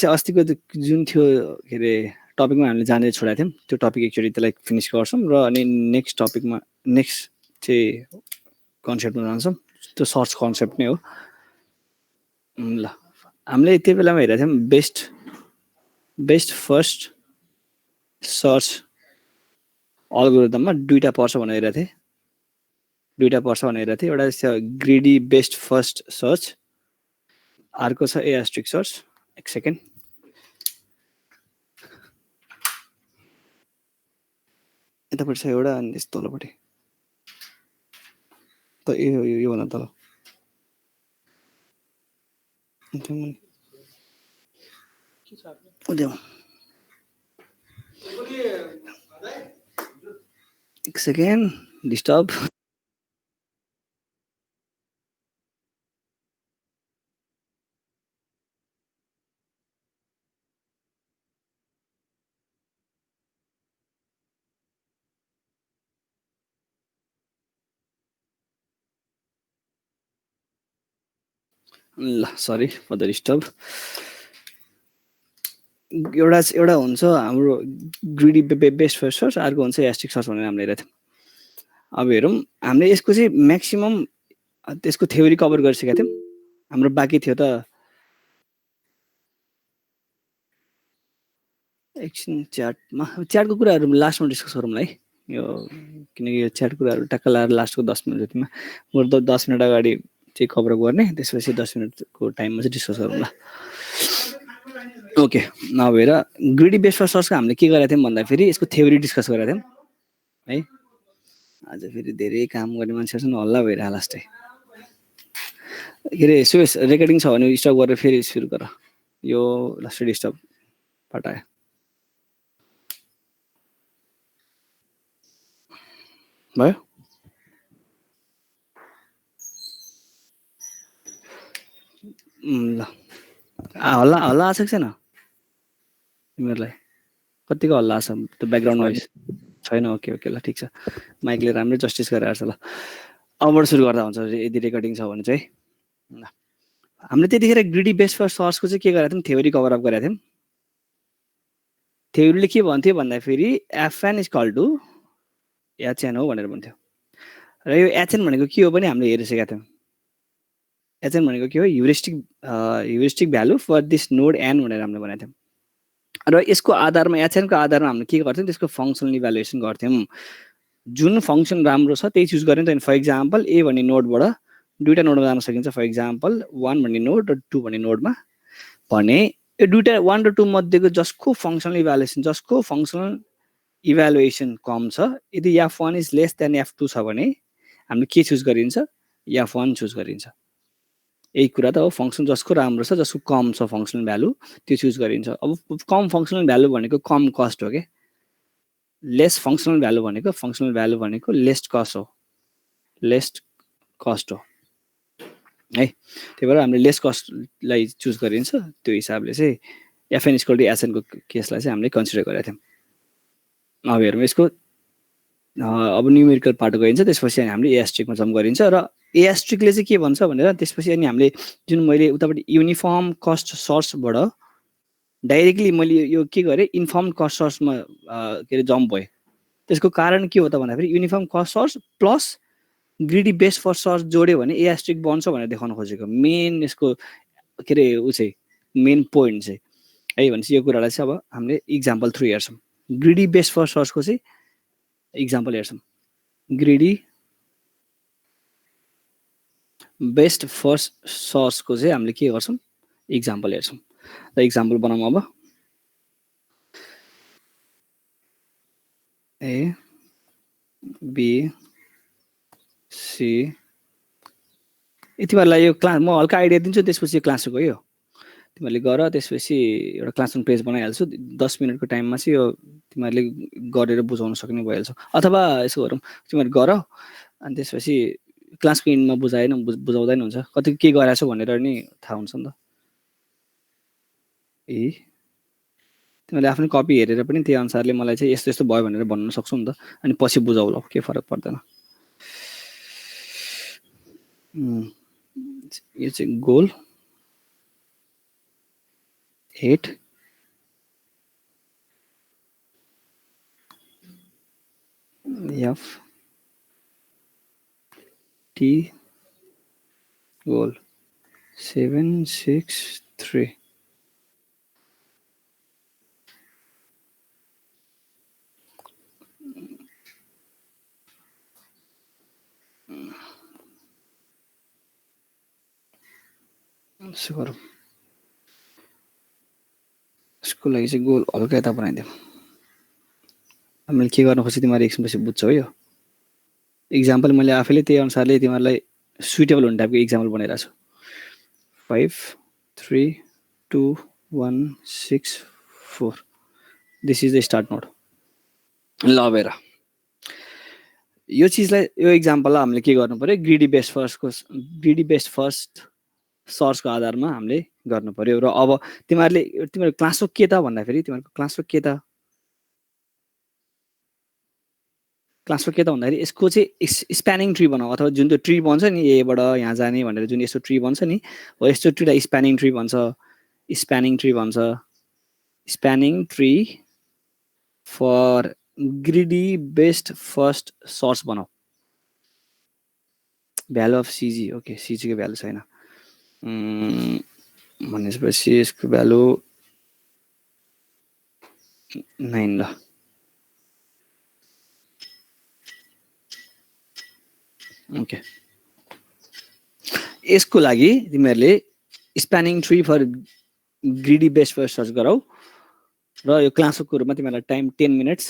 भनेपछि अस्तिको जुन थियो के अरे टपिकमा हामीले जानेर छोडेको थियौँ त्यो टपिक एक्चुअली त्यसलाई फिनिस गर्छौँ र अनि नेक्स्ट टपिकमा नेक्स्ट चाहिँ कन्सेप्टमा जान्छौँ त्यो सर्च कन्सेप्ट नै हो ल हामीले त्यो बेलामा हेरेको थियौँ बेस्ट फर्स्ट सर्च अल्गोरिदममा दुईवटा पर्छ भनेर हेरेको थिएँ एउटा ग्रिडी बेस्ट फर्स्ट सर्च अर्को छ एस्ट्रिक सर्च एक सेकेन्ड यतापट्टि छ एउटा अनि यस तलपट्टि त यो भन तल एक सेकेन्ड डिस्टर्ब ल सरी फर द डिस्टर्ब एउटा हुन्छ हाम्रो ग्रिडी बेस्ट फर्स्ट सर्च अर्को हुन्छ एस्ट्रिक सर्च भनेर हामीले हेरेको थियौँ अब हेरौँ हामीले यसको चाहिँ म्याक्सिमम त्यसको थ्योरी कभर गरिसकेका थियौँ हाम्रो बाँकी थियो त एकछिन च्याटको कुराहरू लास्टमा डिस्कस गरौँ है यो किनकि यो च्याट कुराहरू टक्क लाएर लास्टको 10 मिनट जतिमा बरु 10 मिनट अगाडि चाहिँ कभर गर्ने त्यसपछि 10 मिनटको टाइममा चाहिँ डिस्कस गरौँ ल ओके नभएर ग्रिडी बेस्ट फर्स्ट सर्चको हामीले के गरेका थियौँ भन्दाखेरि यसको थ्योरी डिस्कस गरेका थियौँ है आज फेरि धेरै काम गर्ने मान्छेहरू हल्ला भइरहेको लास्टै के अरे सुरेश रेकर्डिङ छ भने स्टप गरेर फेरि सुरु गर यो लास्ट डिस्टर्ब पटायो भयो ल हल्ला हल्ला आएको छैन तिमीहरूलाई कतिको हल्ला आछ त्यो ब्याकग्राउन्ड नोइज छैन ओके ओके ल ठिक छ माइकले राम्रै जस्टिस गरेर छ ल अबबाट सुरु गर्दा हुन्छ यदि रेकर्डिङ छ भने चाहिँ ल हामीले त्यतिखेर ग्रिडी बेस्ट फर्स्ट सर्चको चाहिँ के गरेका थियौँ थ्योरी कभर अप गरेका थियौँ थ्योरीले के भन्थ्यो भन्दाखेरि एफएन इज इक्वल टु एचएन हो भनेर भन्थ्यो र यो एचएन भनेको के हो पनि हामीले हेरिसकेका थियौँ एचएन भनेको के हो heuristic value for this node N भनेर हामीले भनेको थियौँ र यसको आधारमा एचएनको आधारमा हामीले के गर्थ्यौँ त्यसको फङ्सनल इभ्यालुएसन गर्थ्यौँ जुन फङ्सन राम्रो छ त्यही चुज गर्ने त फर इक्जाम्पल ए भन्ने नोडबाट दुईवटा नोडमा जान सकिन्छ फर इक्जाम्पल 1 भन्ने नोड र 2 भन्ने नोडमा भने यो दुईवटा 1 र 2 मध्येको जसको फङ्सनल इभ्यालुएसन कम छ यदि F1 is less than F2 छ भने हामीले के चुज गरिन्छ F1 चुज गरिन्छ यही कुरा त हो फङ्सन जसको राम्रो छ जसको कम छ फङ्सनल भ्यालु त्यो चुज गरिन्छ अब कम फङ्सनल भ्यालु भनेको कम कस्ट हो के लेस फङ्सनल भ्यालु भनेको लेस्ट कस्ट हो है त्यही भएर हामीले लेस कस्टलाई चुज गरिन्छ त्यो हिसाबले चाहिँ एफएन इक्वल टु एचएनको केसलाई चाहिँ हामीले कन्सिडर गरेका थियौँ अब हेरौँ यसको अब न्युमेरिकल पार्ट गइन्छ त्यसपछि हामीले एस्ट्रिकमा जम्प गरिन्छ र एस्ट्रिकले चाहिँ के भन्छ भनेर त्यसपछि अनि हामीले जुन मैले उतापट्टि युनिफर्म कस्ट सर्चबाट डाइरेक्टली मैले यो के गरेँ इन्फर्म कस्ट सर्चमा के अरे जम्प भयो त्यसको कारण के हो त भन्दाखेरि uniform cost search plus greedy best first search जोड्यो भने एस्ट्रिक बन्छ भनेर देखाउन खोजेको मेन यसको के अरे ऊ चाहिँ मेन पोइन्ट चाहिँ है भनेपछि यो कुरालाई चाहिँ अब हामीले इक्जाम्पल थ्रु हेर्छौँ ग्रिडी बेस्ट फर्स्ट सर्चको चाहिँ इक्जाम्पल हेर्छौँ ग्रिडी बेस्ट फर्स्ट सर्चको चाहिँ हामीले के गर्छौँ इक्जाम्पल हेर्छौँ र इक्जाम्पल बनाऊँ अब ए बी सी तिमीहरूलाई यो क्लास म हल्का आइडिया दिन्छु त्यसपछि क्लास गयो तिमीहरूले गर त्यसपछि एउटा क्लासरुम पेज बनाइहाल्छु 10 मिनटको टाइममा चाहिँ यो तिमीहरूले गरेर बुझाउन सक्ने भइहाल्छ अथवा यसो गरौँ तिमीहरू गर अनि त्यसपछि क्लासको इन्डमा बुझाउँदैन हुन्छ कति के गराएको छौ भनेर नि थाहा हुन्छ नि त तिमीहरूले आफ्नो कपी हेरेर पनि त्यही अनुसारले मलाई चाहिँ यस्तो यस्तो भयो भनेर भन्न सक्छौ नि त अनि पछि बुझाउला के फरक पर्दैन यो चाहिँ गोल 8 F T goal 763 यसो गरौँ यसको लागि चाहिँ गोल हल्का यता बनाइदिउँ हामीले के गर्न खोज्छ तिमीहरू एकछिन पछि बुझ्छौ है यो इक्जाम्पल मैले आफैले त्यही अनुसारले तिमीहरूलाई सुइटेबल हुने टाइपको इक्जाम्पल बनाइरहेको छु 5 3 2 1 6 4 this is the start node ल हेर यो चिजलाई यो इक्जाम्पललाई हामीले के गर्नु पर्यो ग्रिडी बेस्ट फर्स्ट सर्चको आधारमा हामीले गर्नु पर्यो र अब तिमीहरू क्लासवर्क के त भन्दाखेरि तिमीहरूको क्लासवर्क के त क्लासवर्क के त भन्दाखेरि यसको चाहिँ स्प्यानिङ ट्री बनाऊ अथवा जुन त्यो ट्री बन्छ नि एबाट यहाँ जाने भनेर जुन यस्तो ट्री बन्छ नि हो यस्तो ट्रीलाई स्प्यानिङ ट्री भन्छ spanning tree for greedy best first search बनाऊ भ्यालु अफ सिजी ओके सिजीको भ्यालु छैन भनेपछि यसको भ्यालु 9 ल ओके यसको लागि तिमीहरूले spanning tree for greedy best first search गराऊ र यो क्लासको रूपमा तिमीहरूलाई टाइम 10 मिनट्स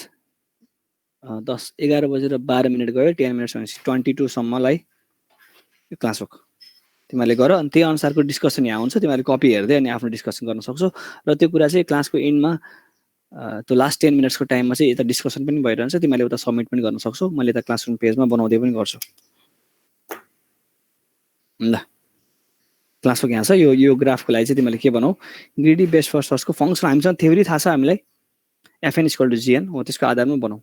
11 बजेर 12 मिनट गयो 10 मिनट्स भनेपछि 22 सम्मलाई यो क्लासवर्क तिमीहरूले गर अनि त्यही अनुसारको डिस्कसन यहाँ हुन्छ तिमीहरूले कपी हेर्दै अनि आफ्नो डिस्कसन गर्न सक्छौ र त्यो कुरा चाहिँ क्लासको एन्डमा त्यो लास्ट 10 मिनट्सको टाइममा चाहिँ यता डिस्कसन पनि भइरहन्छ तिमीहरूले उता सबमिट पनि गर्न सक्छौ मैले यता क्लासरुम पेजमा बनाउँदै पनि गर्छु ल क्लासवर्क यहाँ छ यो ग्राफको लागि चाहिँ तिमीले के बनाऊ ग्रिडी बेस्ट फर्स्ट सर्चको फङ्सन हामीसँग थ्योरी थाहा छ हामीलाई FN इक्वल टु GN हो त्यसको आधारमा बनाऊ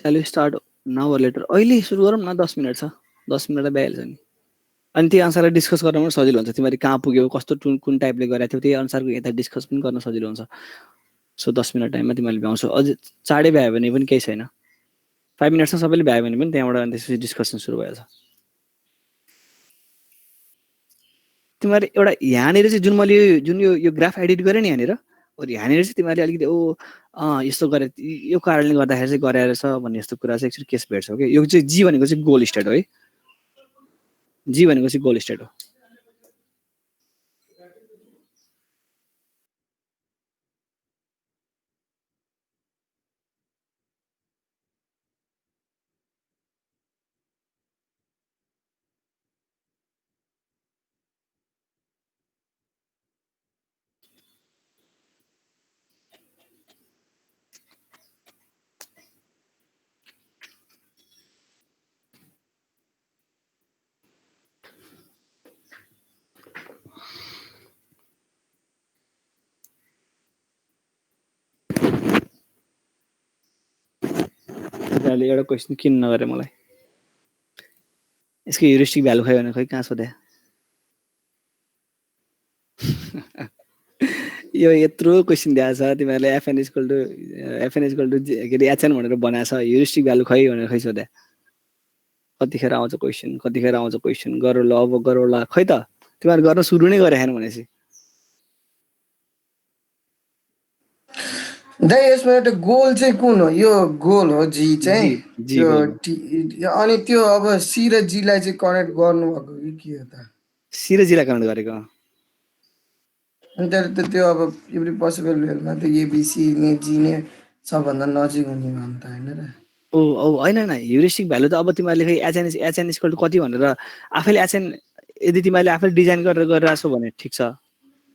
स्टार्ट नाउ अर लेटर अहिले सुरु गरौँ न 10 मिनट छ 10 मिनट भइहाल्छ नि अनि त्यही अनुसारले डिस्कस गर्न पनि सजिलो हुन्छ तिमीहरू कहाँ पुग्यौ कस्तो कुन टाइपले गरेको थियौ त्यही अनुसारको यता डिस्कस पनि गर्न सजिलो हुन्छ सो 10 मिनट टाइममा तिमीहरूले भ्याउँछौ अझ चाँडै भ्यायो भने पनि केही छैन 5 मिनट्समा सबैले भ्यायो भने पनि त्यहाँबाट अनि त्यसपछि डिस्कसन सुरु भइहाल्छ तिमीहरूले एउटा यहाँनिर चाहिँ जुन मैले जुन यो ग्राफ एडिट गरेँ नि यहाँनिर चाहिँ तिमीहरूले अलिकति यस्तो गरे यो कारणले गर्दाखेरि चाहिँ गरे रहेछ भन्ने यस्तो कुरा चाहिँ एकचोटि केस भेट्छौ कि यो चाहिँ जी भनेको चाहिँ गोल स्टेट हो है जी भनेको चाहिँ गोल स्टेट हो तिमीहरूले एउटा क्वेसन किन नगरे मलाई यसको ह्युरिस्टिक भ्यालु खायो भने खै कहाँ सोधे यो यत्रो क्वेसन दिएको छ तिमीहरूले FN इक्वल टु के अरे HN भनेर बनाएको छ ह्युरिस्टिक भ्यालु खै भनेर खै सोधे कतिखेर आउँछ क्वेसन गरौ ल अब गरौ ल खै त तिमीहरू गर्न सुरु नै गरे हैन भनेपछि दाइ यसमा एउटा गोल चाहिँ कुन हो यो गोल हो जी चाहिँ अनि त्यो अब सी र जी लाई चाहिँ कनेक्ट गर्नु भएको कि के हो त सी र जी लाई कनेक्ट गरेको अनि त्यो अब एभ्री पोसिबल वेलमा त एबिसी ने जी ने सबभन्दा नजिक हुने हो नि त हैन र होइन ह्युरिस्टिक भ्यालु त अब तिमीहरूले खै HN इक्वल टु कति भनेर आफैले HN यदि तिमीले आफै डिजाइन गरेर गरिरहेको छौ भने ठिक छ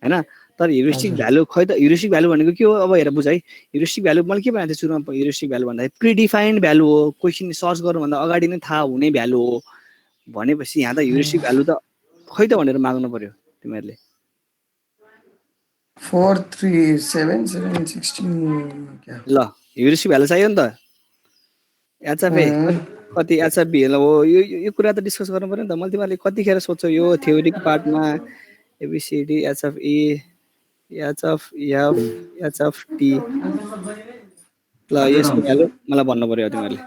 हैन, तर ह्युरिस्टिक भ्यालु खै त ह्युरिस्टिक भ्यालु भनेको के हो? अब हेर बुझ है, ह्युरिस्टिक भ्यालु मैले के भनेको थिएँ सुरुमा? ह्युरिस्टिक भ्यालु भन्दाखेरि प्रिडिफाइन्ड भ्यालु हो, क्वेसन सर्च गर्नुभन्दा अगाडि नै थाहा हुने भ्यालु हो भनेपछि यहाँ त ह्युरिस्टिक भ्यालु त खै त भनेर माग्नु पर्यो तिमीहरूले। 4 3 7 7 16 क्या ल ह्युरिस्टिक भ्यालु चाहियो नि त। एचएफए कति एचएफबी हो यो कुरा त डिस्कस गर्नु पर्यो नि त। मैले तिमीहरूले कतिखेर सोध्छौ यो थ्योरीको पार्टमा एबिसिडी एचएफई एचएफएफ एचएफटी। ल यसको भ्यालु मलाई भन्नु पर्यो तिमीहरूले।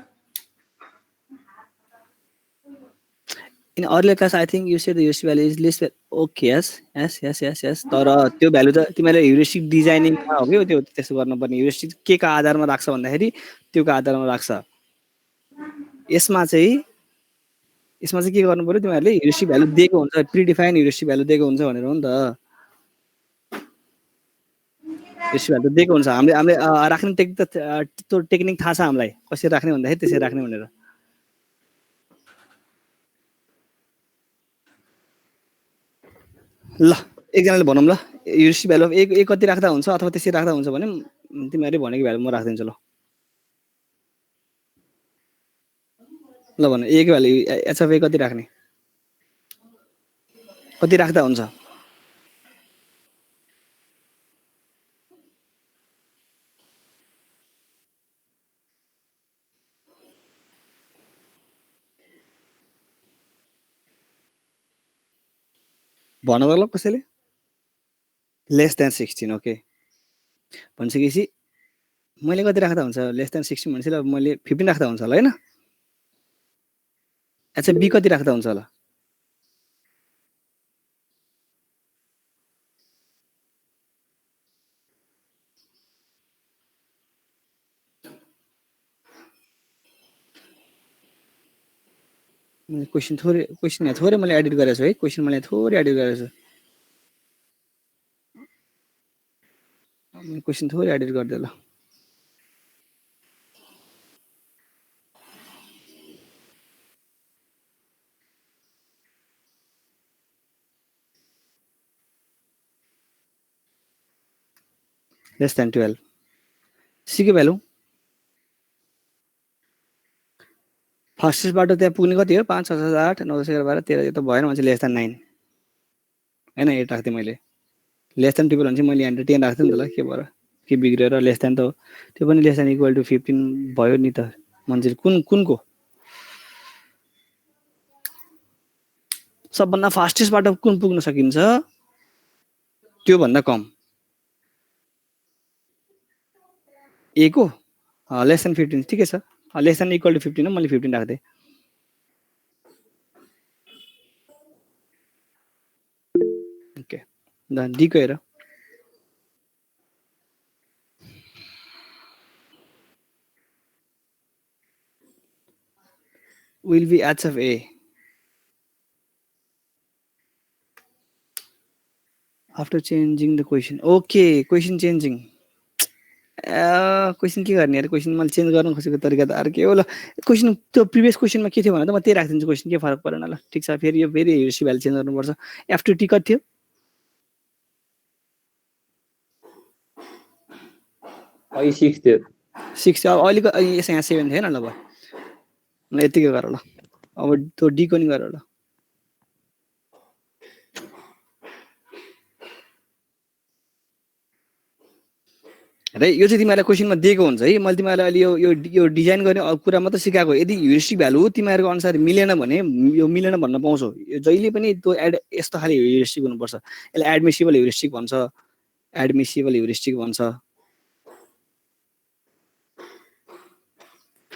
In earlier class, I think you said the heuristic value is least. Okay, yes. तर त्यो भ्यालु त तिमीले heuristic डिजाइनिङमा हो कि त्यो त्यसो गर्नुपर्ने। heuristic के का आधारमा राख्छ भन्दाखेरि त्यो का आधारमा राख्छ। यसमा चाहिँ के गर्नु पर्यो तिमीहरूले? heuristic भ्यालु दिएको हुन्छ, प्रिडिफाइन heuristic भ्यालु दिएको हुन्छ भनेर हो नि त। heuristic भ्यालु दिएको हुन्छ, हामीले राख्ने टेक्निक त त्यो टेक्निक थाहा छ हामीलाई कसरी राख्ने भन्दाखेरि त्यसरी राख्ने भनेर। ल एकजनाले भनौँ ल ह्युरिस्टिक भ्यालु ए कति राख्दा हुन्छ अथवा त्यसरी राख्दा हुन्छ भने तिमीहरूले भनेको भ्यालु म राखिदिन्छु। ल भन ए को भ्यालु एचएफ ए कति राख्ने, कति राख्दा हुन्छ? भन त ल कसैले। लेस देन 16 ओके भनिसकेपछि मैले कति राख्दा हुन्छ? लेस देन 16 भनेपछि ल मैले 15 राख्दा हुन्छ होला हैन? अच्छा बी कति राख्दा हुन्छ होला? क्वेसन यहाँ थोरै मैले एडिट गरेको छु है। क्वेसन मैले थोरै एडिट गरेको छु। क्वेसन थोरै एडिट गरिदियो ल। लेस देन 12 सी को भ्यालु फर्स्टबाट त्यहाँ पुग्ने कति हो? 5 6 7 8 9 10 11 12 13 यो त भएन भने लेस देन 9 हैन। 8 राख्थे मैले। लेस देन 12 भने चाहिँ मैले यहाँ 10 राख्थे नि त। ल के भएर के बिग्रेर लेस देन त हो त्यो पनि लेस देन इक्वल टु 15 भयो नि त। मन्जिल कुनको सबभन्दा फास्टेस्टबाट कुन पुग्न सकिन्छ त्यो भन्दा कम ए को लेस देन 15 ठिकै छ। लेस देन इक्वल टु 15 हो, मैले 15 राख्थे। ओके ल डी को हेर। will be h of a after changing the question. Okay question changing question के गर्ने यार? क्वेसन मैले चेन्ज गर्न खोजेको तरिका त अर्कै हो। ल क्वेसन त्यो प्रिभियस क्वेसनमा के थियो भने त म त्यही राखिदिन्छु। क्वेसन के फरक परेन। ल ठिक छ। फेरि यो फेरि ह्युरिस्टिक भ्यालु चेन्ज गर्नुपर्छ। एफ टु टी कति थियो? 6 थियो। 6 थियो। अब अहिलेको यहाँ 7 थियो हैन। ल भयो ल यतिकै गर ल। अब त्यो डी को नि गर ल। र यो चाहिँ तिमीलाई क्वेसनमा दिएको हुन्छ है। मैले तिमीलाई अलि यो डिजाइन गर्ने कुरा मात्र सिकाएको। यदि ह्युरिस्टिक भ्यालु तिमीहरूको अनुसार मिलेन भने यो मिलेन भन्न पाउँछौ। यो जहिले पनि त्यो यस्तो खाली ह्युरिस्टिक हुनुपर्छ। यसलाई एडमिसिबल ह्युरिस्टिक भन्छ। एडमिसिबल ह्युरिस्टिक भन्छ।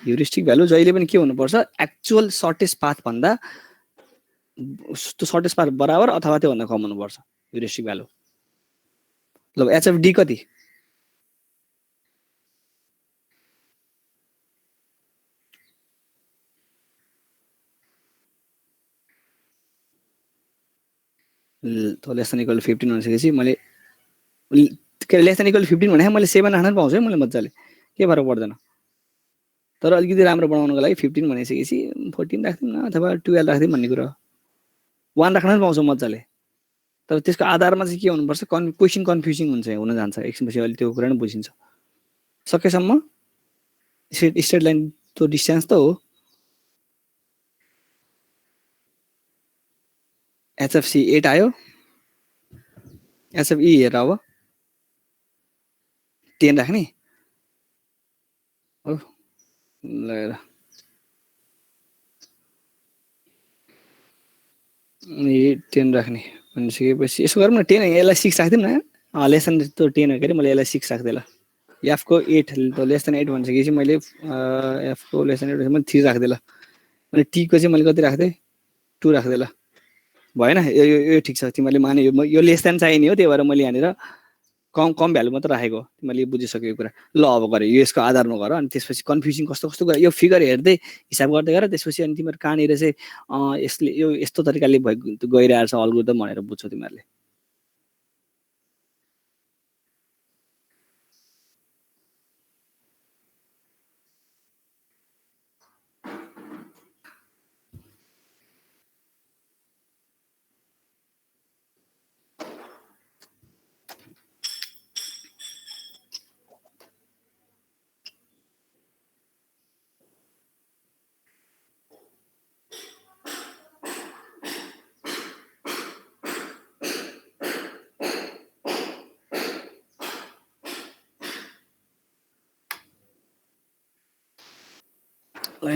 ह्युरिस्टिक भ्यालु जहिले पनि के हुनुपर्छ? एक्चुअल सर्टेस्ट पाथ भन्दा त्यो सर्टेस्ट पाथ बराबर अथवा त्यो भन्दा कम हुनुपर्छ ह्युरिस्टिक भ्यालु। ल एचएफ डी कति? तो लेस देन इक्वल 15 भनिसकेपछि मैले लेस देन इक्वल 15 भने मैले 7 राख्न पाउँछु है। मैले मजाले के फरक पर्दैन। तर अलिकति राम्रो बनाउनको लागि 15 भनिसकेपछि 14 राख्दिउँ न अथवा 12 राख्दिउँ भन्ने कुरा हो। 1 राख्न पनि पाउँछौ मजाले तर त्यसको आधारमा चाहिँ के हुनुपर्छ क्वेशन कन्फ्युजिङ हुन्छ हुन जान्छ एकछिनपछि अहिले त्यो कुरा नै बुझिन्छ सकेसम्म स्ट्रेट लाइन तो डिस्टेन्स त हो HFC 8 आयो HFE हेर अब 10 राख्ने हो ल हेर ए 10 राख्ने भनिसकेपछि यसो गरौँ न 10 यसलाई 6 राख्दिउँ न लेसन त 10 हो के मैले यसलाई 6 राख्दै ल f को 8 त लेस देन 8 भनिसकेपछि मैले f को लेस देन 8 मैले 3 राख्दै ल अनि t को चाहिँ मैले कति राख्दै 2 राख्दै ल भएन यो ठिक छ तिमीले माने यो लेस देन चाहिने हो त्यही भएर मैले यहाँनिर कम भ्यालु मात्र राखेको तिमीले बुझिसक्यो कुरा ल अब गरे यो यसको आधारमा गर अनि त्यसपछि कन्फ्युजिङ कस्तो कस्तो कुरा यो फिगर हेर्दै हिसाब गर्दै गर त्यसपछि अनि तिमीहरु कहाँनिर चाहिँ यसले यो यस्तो तरिकाले गइरहेछ अल्गोरिदम भनेर बुझ्छौ तिमीहरुले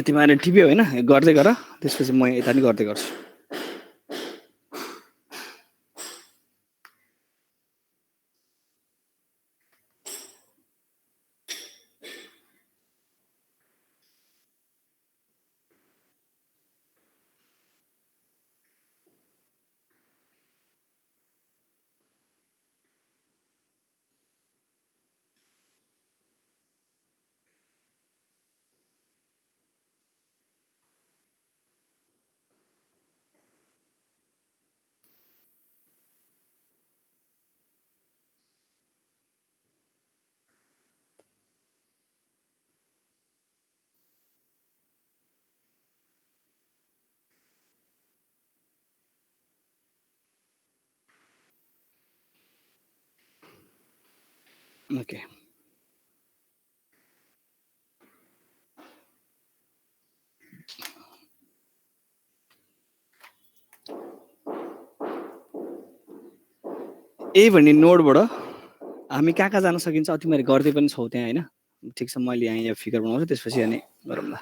तिमीहरुले टिप्यो हैन गर्दै गर त्यसपछि म यता नि गर्दै गर्छु ओके ए भन्ने नोडबाट हामी कहाँ जान सकिन्छ तिमीहरु गर्दै पनि छौ त्यहाँ हैन ठीक छ मैले यहाँ फिगर बनाउँछु त्यसपछि अनि गरौँ ल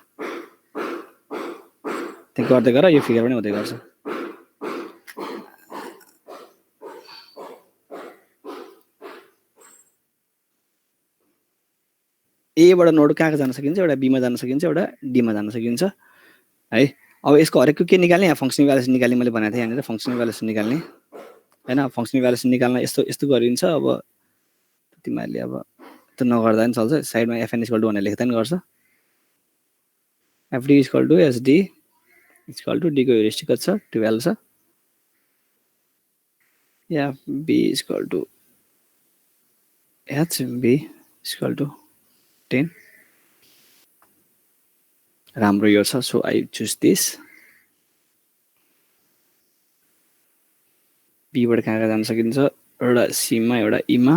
त्यहाँ गर्दै गर यो फिगर पनि हुँदै गर्छ ए बाट नोड कहाँ जान सकिन्छ एउटा बी मा जान सकिन्छ एउटा डी मा जान सकिन्छ है अब यसको हरेकको के निकाल्ने यहाँ फंक्सनल इभ्यालुएसन निकाल्ने मैले भनेको थिएँ यहाँनिर फंक्सनल इभ्यालुएसन निकाल्ने हैन फंक्सनल इभ्यालुएसन निकाल्न यस्तो यस्तो गरिन्छ अब तिमीहरुले अब त्यो नगर्दा पनि चल्छ साइडमा fn = भनेर लेख्दा पनि गर्छ fd = sd = d को हेउरिस्टिक कति छ 12 छ या b = hb = 10 राम्रो यो छ so I choose this B बाट कहाँ जान सकिन्छ एउटा सी मा एउटा ई मा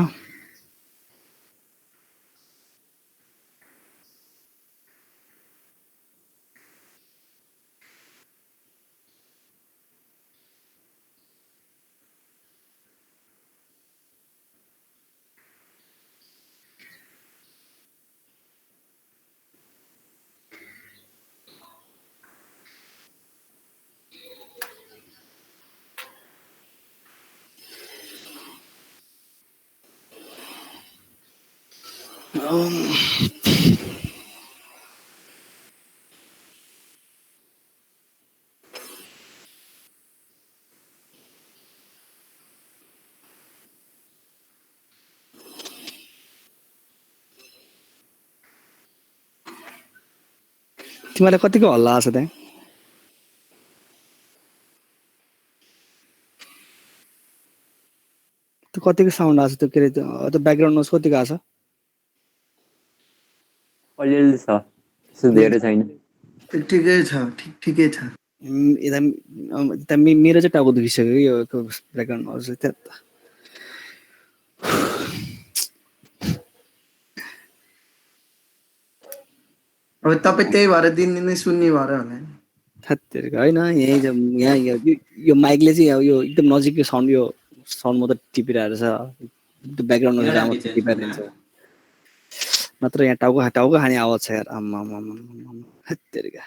तिमीलाई कतिको हल्ला आछ त्यहाँ त्यो कतिको साउन्ड आछ त्यो के त्यो ब्याकग्राउन्ड नोइज कतिको आछ अलिअलि छ त्यस्तो धेरै छैन ठिकै छ ठिकै छ यता मेरो चाहिँ टाउको दुखिसक्यो यो ब्याकग्राउन्ड नोइज त्यहाँ अब तपाईँ त्यही भएर दिनदिनै सुन्ने भएर होला नि। थत्तेरिका होइन यहाँ यो माइकले चाहिँ यो एकदम नजिकको साउन्ड यो साउन्ड मात्रै टिपिरहेको छ त्यो ब्याकग्राउन्ड नोइज राम्रो टिपाइदिन्छ नत्र यहाँ टाउको खाने आवाज छ यार आम्मा थत्तेरिका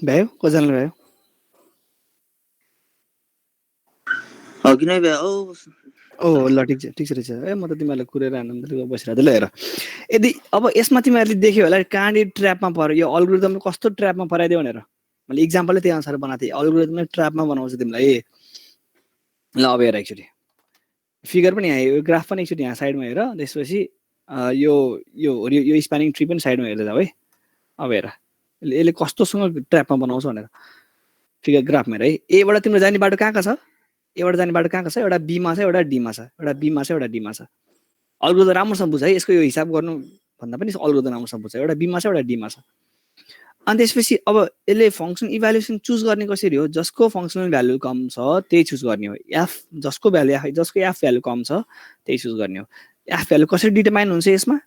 भयो कजनले भयो किन भयो ल ठिक छ रहेछ ए म त तिमीहरूलाई कुरेर आनन्दले बसिरहेको ल हेर यदि अब यसमा तिमीहरूले देख्यो होला कहाँनिर ट्र्यापमा पर्यो यो अल्गोरिदमले कस्तो ट्र्यापमा पराइदियो भनेर मैले इक्जाम्पलले त्यही अनुसार बनाएको थिएँ अल्गोरिदमले ट्र्यापमा बनाउँछ तिमीलाई ल अब हेर एकचोटि फिगर पनि यहाँ यो ग्राफ पनि एकचोटि यहाँ साइडमा हेर त्यसपछि यो स्प्यानिङ ट्री पनि साइडमा हेर्दै जाऊ है अब हेर यसले कस्तोसँग ट्र्यापमा बनाउँछ भनेर फिगर ग्राफमा हेर है एबाट तिम्रो जाने बाटो कहाँ छ एबाट जाने बाटो कहाँ छ एउटा बीमा छ एउटा डीमा छ एउटा बीमा छ एउटा डीमा छ अल्गोरिदम राम्रोसँग बुझ है यसको यो हिसाब गर्नु भन्दा पनि अल्गोरिदम राम्रोसँग बुझ एउटा बीमा छ एउटा डीमा छ अनि त्यसपछि अब यसले फङ्सन इभ्यालुएसन चुज गर्ने कसरी हो जसको फङ्सनल भ्यालु कम छ त्यही चुज गर्ने हो एफ जसको एफ भ्यालु कम छ त्यही चुज गर्ने हो एफ भ्यालु कसरी डिटरमाइन हुन्छ यसमा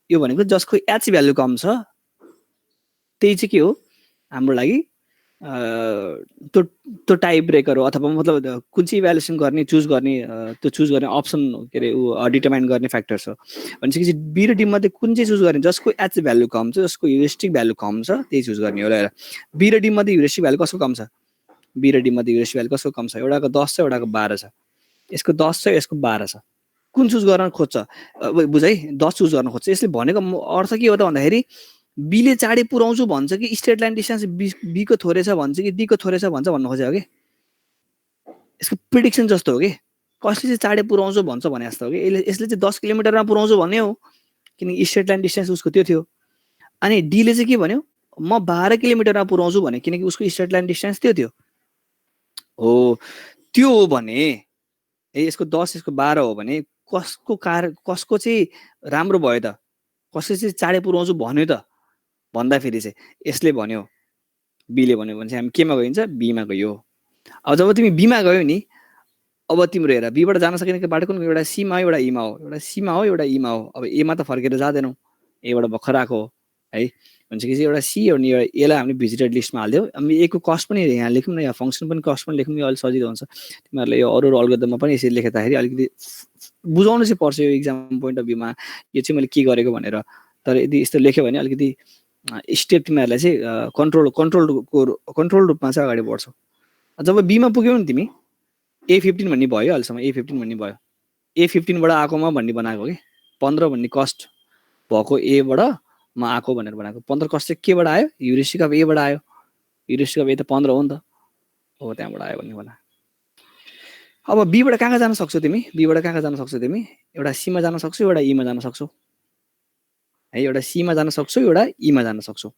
यो भनेको जसको एच भ्यालु कम छ त्यही चाहिँ के हो हाम्रो लागि त्यो टाइप ब्रेकर हो अथवा मतलब कुन चाहिँ इभ्यालुएसन गर्ने चुज गर्ने अप्सन के अरे डिटरमाइन गर्ने फ्याक्टर्स हो भनेपछि बी र डी मध्ये कुन चाहिँ चुज गर्ने जसको एच भ्यालु कम छ जसको ह्युरिस्टिक भ्यालु कम छ त्यही चुज गर्ने हो र बी र डी मध्ये ह्युरिस्टिक भ्यालु कसको कम छ बी र डी मध्ये ह्युरिस्टिक भ्यालु कसको कम छ एउटाको 10 छ एउटाको 12 छ यसको 10 छ यसको 12 छ कुन चुज गर्न खोज्छ बुझ है 10 चुज गर्न खोज्छ यसले भनेको अर्थ के हो त भन्दाखेरि बीले चाँडै पुऱ्याउँछु भन्छ कि स्ट्रेट लाइन डिस्टेन्स बी को थोरै छ भन्छ कि डी को थोरै छ भन्छ भन्नु खोजेको के यसको प्रिडिक्सन जस्तो हो कि कसले चाहिँ चाँडै पुऱ्याउँछु भन्छ भने जस्तो हो कि यसले चाहिँ 10 किलोमिटरमा पुऱ्याउँछु भन्ने हो किनकि स्ट्रेट लाइन डिस्टेन्स उसको त्यो थियो अनि डीले चाहिँ के भन्यो म 12 किलोमिटरमा पुऱ्याउँछु भने किनकि उसको स्ट्रेट लाइन डिस्टेन्स त्यो थियो हो त्यो हो भने यसको 10 यसको 12 हो भने कसको चाहिँ राम्रो भयो त कसले चाहिँ चाँडै पुऱ्याउँछु भन्यो त भन्दाखेरि चाहिँ यसले भन्यो बीले भन्यो भने चाहिँ हामी केमा गइन्छ बीमा गयो अब जब तिमी बीमा गयो नि अब तिम्रो हेर बीबाट जान सकिने बाटो कुन एउटा सीमा हो एउटा ईमा हो एउटा सीमा हो एउटा ईमा हो अब एमा त फर्केर जाँदैनौ एबाट भर्खर आएको हो है भनेपछि एउटा सी अनि यसलाई हामीले भिजिटेड लिस्टमा हालिदियो अनिएको कस्ट पनि यहाँ लेखौँ न यहाँ फङ्सन पनि कस्ट पनि लेखौँ यो अलिक सजिलो हुन्छ तिमीहरूले यो अरू अल्गोरिदममा पनि यसरी लेख्दाखेरि अलिकति बुझाउनु चाहिँ पर्छ यो इक्जाम पोइन्ट अफ भ्यूमा यो चाहिँ मैले के गरेको भनेर तर यदि यस्तो लेख्यो भने अलिकति स्टेप तिमीहरूलाई चाहिँ कन्ट्रोल रूपमा चाहिँ अगाडि बढ्छौ जब बीमा पुग्यौ नि तिमी A15 भन्ने भयो अहिलेसम्म A15 भन्ने भयो A15 बाट आएकोमा भन्ने बनाएको कि 15 भन्ने कस्ट भएको एबाट म आएको भनेर बनाएको 15 कस्ट चाहिँ केबाट आयो ह्युरिस्टिक अफ एबाट आयो ह्युरिस्टिक अफ ए त 15 हो नि त हो त्यहाँबाट आयो भन्ने बना अब बीबाट कहाँ जान सक्छौ तिमी बीबाट कहाँ जान सक्छौ तिमी एउटा सीमा जान सक्छौ एउटा ईमा जान सक्छौ है एउटा सीमा जान सक्छौ एउटा ईमा जान सक्छौ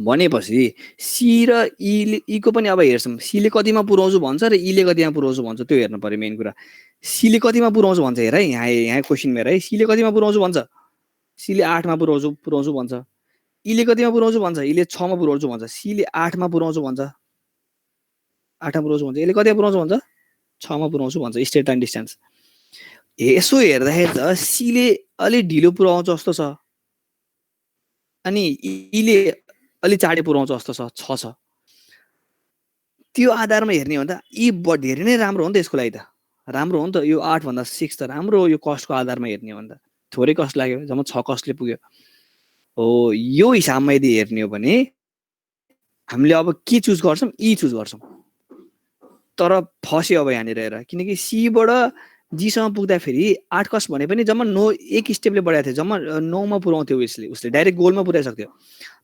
भनेपछि सी र ईको पनि अब हेर्छौँ सीले कतिमा पुर्याउँछु भन्छ र ईले कतिमा पुर्याउँछु भन्छ त्यो हेर्नु पर्यो मेन कुरा सीले कतिमा पुर्याउँछु भन्छ हेर है यहाँ क्वेसन मेरो है सीले कतिमा पुर्याउँछु भन्छ सीले 8 मा पुर्याउँछु भन्छ ईले कतिमा पुर्याउँछु भन्छ ईले 6 मा पुर्याउँछु भन्छ सीले 8 मा पुर्याउँछु भन्छ 8 मा पुर्याउँछु भन्छ यसले कतिमा पुर्याउँछु भन्छ 6 मा पुर्याउँछु भन्छ स्ट्रेट लाइन डिस्टेन्स यसो हेर्दाखेरि त सीले अलि ढिलो पुर्याउँछ जस्तो छ अनि ईले अलि चाँडै पुर्याउँछ जस्तो छ त्यो आधारमा हेर्ने हो भने त यी धेरै नै राम्रो हो नि त यसको लागि त राम्रो हो नि त यो 8 भन्दा 6 त राम्रो हो यो कस्टको आधारमा हेर्ने हो भने त थोरै कस्ट लाग्यो जम्मा 6 कस्टले पुग्यो हो यो हिसाबमा यदि हेर्ने हो भने हामीले अब के चुज गर्छौं ई चुज गर्छौं तर फस्यो अब यहाँनिर हेर किनकि सी बाट जी सम्म पुग्दा फेरि 8 कस्ट भने पनि जम्मा 9 एक स्टेपले बढाएको थियो जम्मा 9 मा पुर्याउँथ्यो उसले डाइरेक्ट गोलमा पुर्याइसक्थ्यो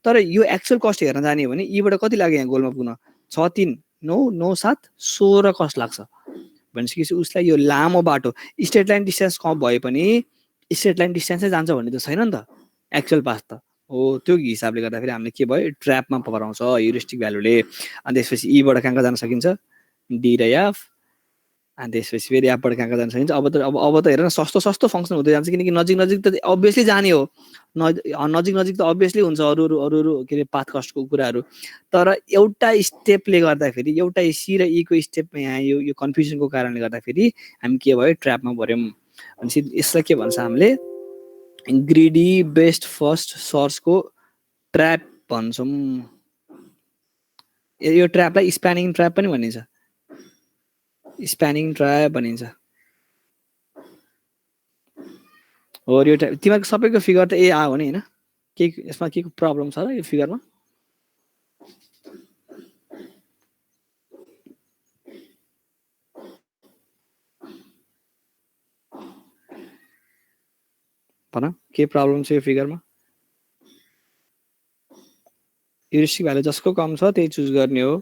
तर यो एक्चुअल कस्ट हेर्न जाने हो भने ईबाट कति लाग्यो यहाँ गोलमा पुग्न 6 3 9 9 7 16 कस्ट लाग्छ भनेपछि उसलाई यो लामो बाटो स्ट्रेट लाइन डिस्टेन्स कम भए पनि स्ट्रेट लाइन डिस्टेन्सै जान्छ भन्ने त छैन नि त एक्चुअल पाथ त हो त्यो हिसाबले गर्दाखेरि हामीले के भयो ट्र्यापमा पराउँछ ह्युरिस्टिक भ्यालुले अनि त्यसपछि ईबाट कहाँ जान सकिन्छ डी र एफ अनि त्यसपछि फेरि एफबाट कहाँ जान सकिन्छ अब त हेर न सस्तो फङ्सन हुँदै जान्छ किनकि नजिक त अभियसली जाने हो नजिक त अभियसली हुन्छ अरू के अरे पाथ कस्टको कुराहरू तर एउटा स्टेपले गर्दाखेरि एउटा सी र ईको स्टेपमा यहाँ यो कन्फ्युजनको कारणले गर्दाखेरि हामी के भयो ट्र्यापमा पर्यौँ भनेपछि यसलाई के भन्छ हामीले ग्रिडी बेस्ट फर्स्ट सर्चको ट्र्याप भन्छौँ यो ट्र्यापलाई स्प्यानिङ ट्र्याप पनि भनिन्छ स्प्यानिङ ट्र्याप भनिन्छ हो यो तिमीहरूको सबैको फिगर त ए आयो भने हैन के यसमा के प्रब्लम छ र यो फिगरमा भन के प्रब्लम छ यो फिगरमा ह्युरिस्टिक भ्यालु जसको कम छ त्यही चुज गर्ने हो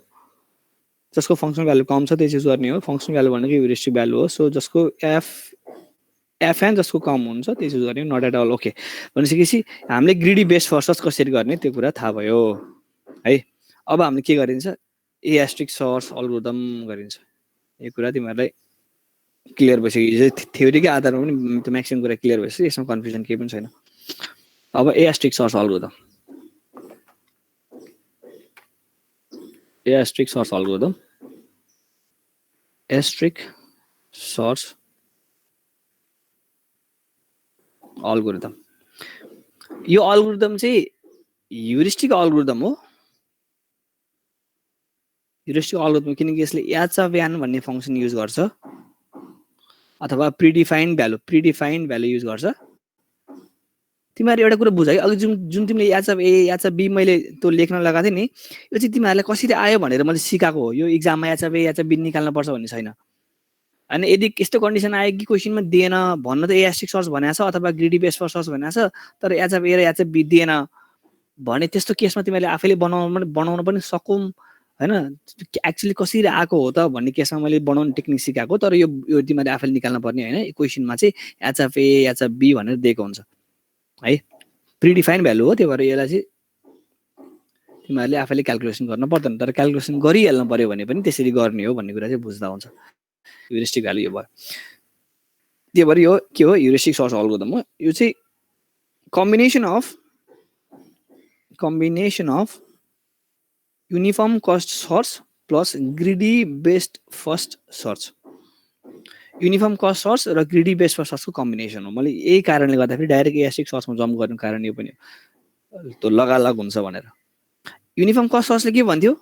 जसको फंक्सन भ्यालु कम छ त्यही चुज गर्ने हो फंक्सन भ्यालु भनेको ह्युरिस्टिक भ्यालु हो सो जसको एफएन जसको कम हुन्छ त्यही चुज गर्ने नट एट अल ओके भनेपछि हामीले ग्रिडी बेस्ट फर्स्ट कसरी गर्ने त्यो कुरा थाहा भयो है अब हामीले के गरिन्छ ए एस्ट्रिक सर्च अल्गोरिदम गरिन्छ यो कुरा तिमीहरूलाई क्लियर भइसक्यो थ्योरीकै आधारमा पनि त्यो म्याक्सिमम कुरा क्लियर भइसक्यो यसमा कन्फ्युजन केही पनि छैन अब A asterisk search algorithm asterisk search algorithm asterisk search algorithm यो अल्गोरिदम चाहिँ ह्युरिस्टिक अल्गोरिदम हो ह्युरिस्टिक अल्गोरिदम किनकि यसले एचएफएन भन्ने फंक्सन युज गर्छ अथवा प्रिडिफाइन्ड भ्यालु युज गर्छ तिमीहरु एउटा कुरा बुझाइ अघि जुन तिमीले एचएफ ए एचएफ बी मैले त्यो लेख्न लगाथे नि यो चाहिँ तिमीहरुलाई कसरी आयो भनेर मैले सिकाएको हो यो एक्जाममा एचएफ ए एचएफ बी निकाल्न पर्छ भन्ने छैन अनि यदि यस्तो कन्डिसन आयो कि क्वेशनमा दिएन भन्न त एस्ट्रिक सर्च भनेको छ अथवा ग्रिडी बेस फर सर्च भनेको छ तर एचएफ ए र एचएफ बी दिएन भने त्यस्तो केसमा तिमीले आफैले बनाउन पनि सकौं हैन एक्चुअली कसरी आएको हो त भन्ने केसमा मैले बनाउने टेक्निक सिकाएको तर यो तिमीले आफैले निकाल्न पर्ने हैन क्वेशनमा चाहिँ एचएफ ए एचएफ बी भनेर दिएको हुन्छ है प्रिडिफाइन भ्यालु हो त्यो भएर यसलाई चाहिँ तिमीहरुले आफैले क्याल्कुलेसन गर्न पर्दैन तर क्याल्कुलेसन गरिहाल्न पर्यो भने पनि त्यसरी गर्ने हो भन्ने कुरा चाहिँ बुझ्दा हुन्छ ह्युरिस्टिक भ्यालु यो भयो त्यो भएर यो के हो ह्युरिस्टिक सर्च अल्गोरिदम हो यो चाहिँ combination of uniform cost search plus greedy based first search uniform cost search र ग्रिडी बेस्ड फर्स्ट सर्चको कम्बिनेसन हो। मैले यही कारणले गर्दाखेरि डाइरेक्ट एएसटिक सर्चमा जम्प गर्नुको कारण यो पनि हो, त्यो लगालग हुन्छ भनेर। युनिफर्म कस्ट सर्चले के भन्थ्यो,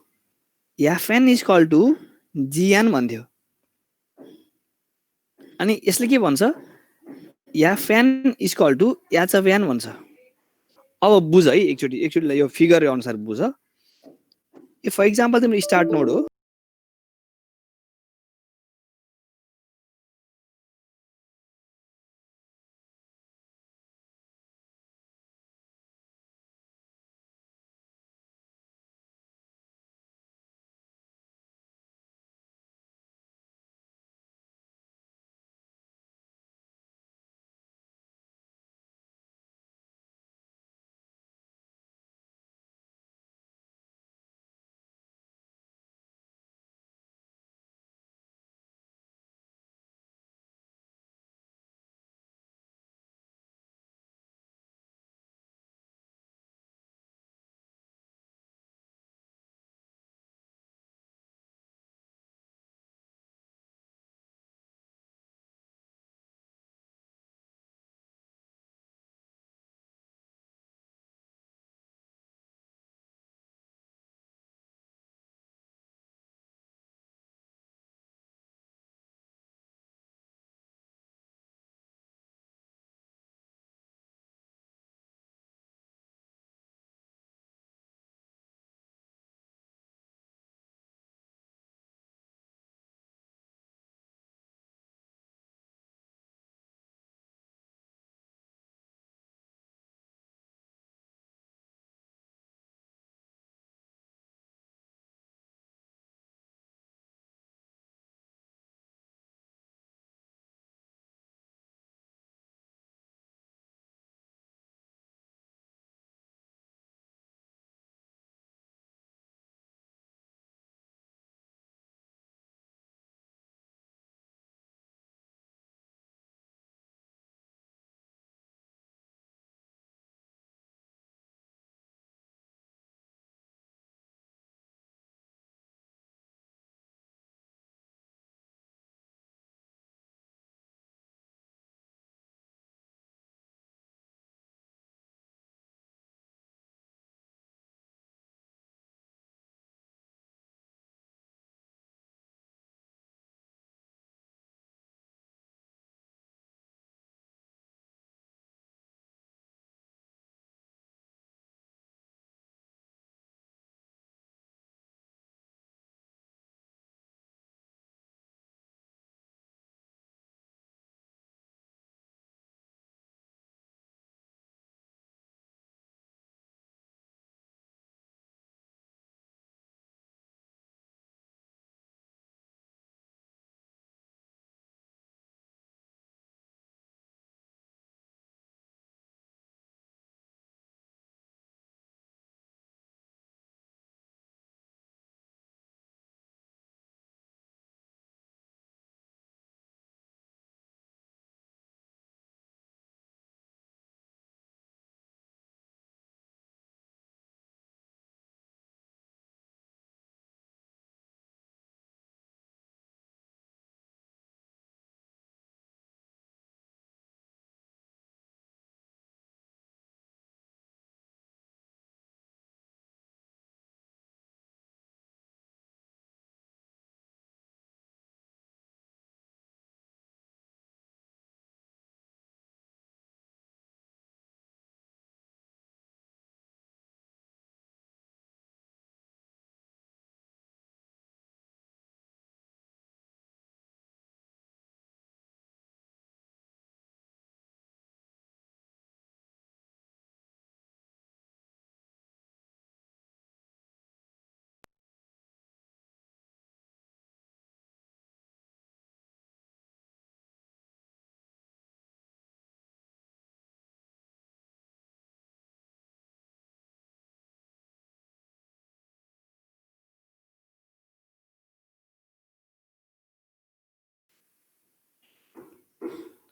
FN is equal to GN भन्थ्यो, अनि यसले के भन्छ, FN is equal to HN भन्छ। अब बुझ है एकचोटि यो फिगर अनुसार बुझ। यो फर इक्जाम्पल तिम्रो स्टार्ट नोड हो,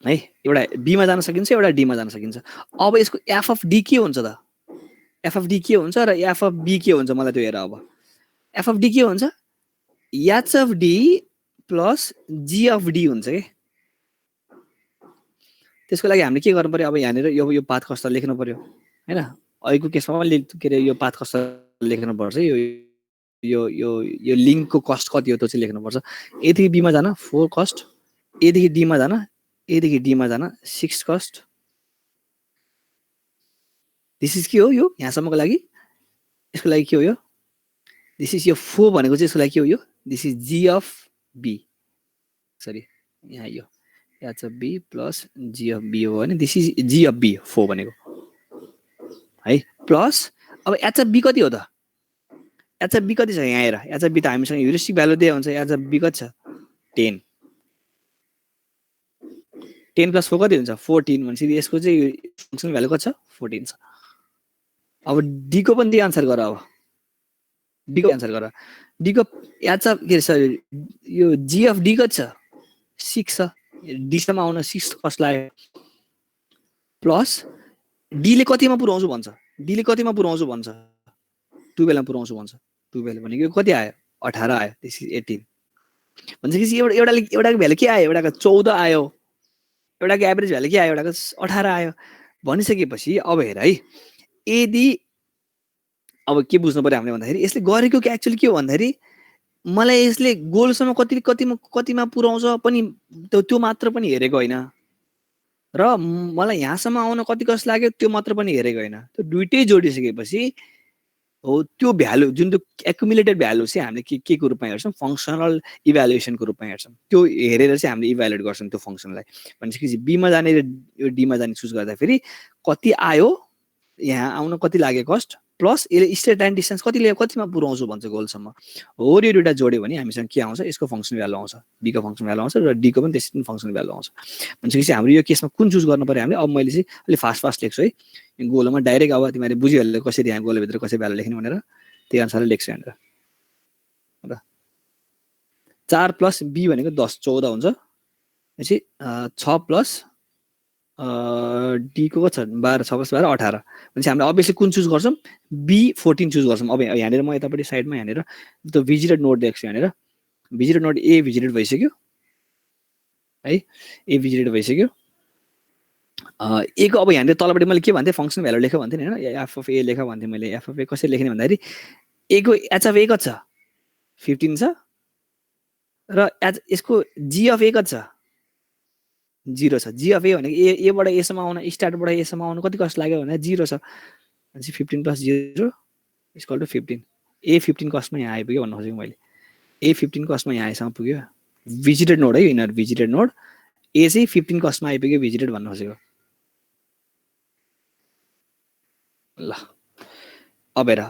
है एउटा बीमा जान सकिन्छ, एउटा डीमा जान सकिन्छ। अब यसको एफ अफ डी के हुन्छ त, एफ अफ डी के हुन्छ र एफ अफ बी के हुन्छ, मलाई त्यो हेर। अब एफ अफ डी के हुन्छ, H of D plus G of D हुन्छ के। त्यसको लागि हामीले के गर्नु पर्यो अब यहाँनिर यो पाथ कस्ट लेख्नु पर्यो हैन अहिलेको केसमा पनि के अरे यो पाथ कस्ट लेख्नुपर्छ यो यो यो यो लिङ्कको कस्ट कति हो त्यो चाहिँ लेख्नुपर्छ एदेखि बीमा जान 4 कस्ट एदेखि डीमा जान एदेखि डीमा जान 6 कस्ट दिस इज के हो यो यहाँसम्मको लागि यसको लागि के हो यो दिस इज यो 4 भनेको चाहिँ यसको लागि के हो यो this is g of b sorry यहाँ यो h of b plus g of b हो भने this is g of b 4 भनेको है प्लस अब h अफ b कति हो त h अफ b कति छ यहाँ हेर h अफ b त हामीसँग ह्युरिस्टिक भ्यालु दिए हुन्छ h अफ b कति छ 10 10 प्लस 4 कति हुन्छ 14 भनेपछि यसको चाहिँ फंक्सन भ्यालु कति छ 14 छ अब d को पनि आन्सर गर अब d को आन्सर गर d को h अफ के सरी यो g अफ d कति छ 6 छ d सम्म आउन 6 कस्ट लाग्यो प्लस d ले कतिमा पुर्याउँछु भन्छ d ले कतिमा पुर्याउँछु भन्छ 12 मा पुर्याउँछु भन्छ 12 भनेको कति आयो 18 आयो दिस इज 18 भनेपछि एउटाको भ्यालु के आयो एउटाको 14 आयो एउटाको एभरेज भ्यालु के आयो एउटाको 18 आयो भनिसकेपछि अब हेर है यदि अब के बुझ्नु पर्यो हामीले भन्दाखेरि यसले गरेको के एक्चुअली के हो भन्दाखेरि मलाई यसले गोलसम्म कतिमा पुर्याउँछ पनि त्यो मात्र पनि हेरेको हैन र मलाई यहाँसम्म आउन कति कस्ट लाग्यो त्यो मात्र पनि हेरेको हैन त्यो दुईटै जोडिसकेपछि हो त्यो भ्यालु जुन त्यो एक्युमुलेटेड भ्यालु चाहिँ हामीले के को रूपमा हेर्छौं फंक्सनल इभ्यालुएसनको रूपमा हेर्छौं त्यो हेरेर चाहिँ हामीले इभ्यालुएट गर्छौं त्यो फंक्सनलाई भनेपछि b मा जाने र यो d मा जाने चुज गर्दा फेरि कति आयो यहाँ आउन कति लाग्यो कस्ट प्लस यसले स्ट्रेट लाइन डिस्टेन्स कतिमा पुर्याउँछु भन्छ गोलसम्म हो यो दुईटा जोड्यो भने हामीसँग के आउँछ यसको फंक्सन भ्यालु आउँछ b को फंक्सन भ्यालु आउँछ र d को पनि त्यसै फंक्सन भ्यालु आउँछ भनेपछि हाम्रो यो केसमा कुन चुज गर्नु पर्यो हामीले अब मैले चाहिँ अलि फास्ट लेख्छु है गोलमा डाइरेक्ट अब तिमीले बुझिहाल्यो कसरी यहाँ गोल भित्र कसरी भ्यालु लेख्ने भनेर त्यही अनुसारले लेख्छु यहाँनिर र 4 प्लस b भनेको 10 14 हुन्छ त्यसपछि 6 प्लस d को छ 12 6 प्लस 12 18 भनेपछि हामीले अभियसली कुन चुज गर्छौं b 14 चुज गर्छौं अब यहाँनिर म यतापट्टि साइडमा यहाँनिर त्यो भिजिटेड नोड देख्छु यहाँनिर भिजिटेड नोड a भिजिटेड भइसक्यो है a भिजिटेड भइसक्यो a को अब यहाँनिर तलपट्टि मैले के भन्थे फंक्सन भ्यालु लेख भन्थे हैन f अफ a लेख भन्थे मैले f अफ a कसरी लेख्ने भन्दाखेरि a को h अफ a कति छ 15 छ र यसको g अफ a कति छ 0 छ g अफ a भनेको a बाट a सम्म आउन स्टार्ट बाट a सम्म आउन कति कस्ट लाग्यो भने 0 छ भनेपछि 15 प्लस 0 इक्वल टु 15 a 15 कस्टमा यहाँ आइपुग्यो भन्नु खोजेको मैले a 15 कस्टमा यहाँ आइसम्म पुग्यो भिजिटेड नोड है यिनीहरु भिजिटेड नोड a चाहिँ 15 कस्टमा आइपुग्यो भिजिटेड भन्नु खोजेको ल अब हेर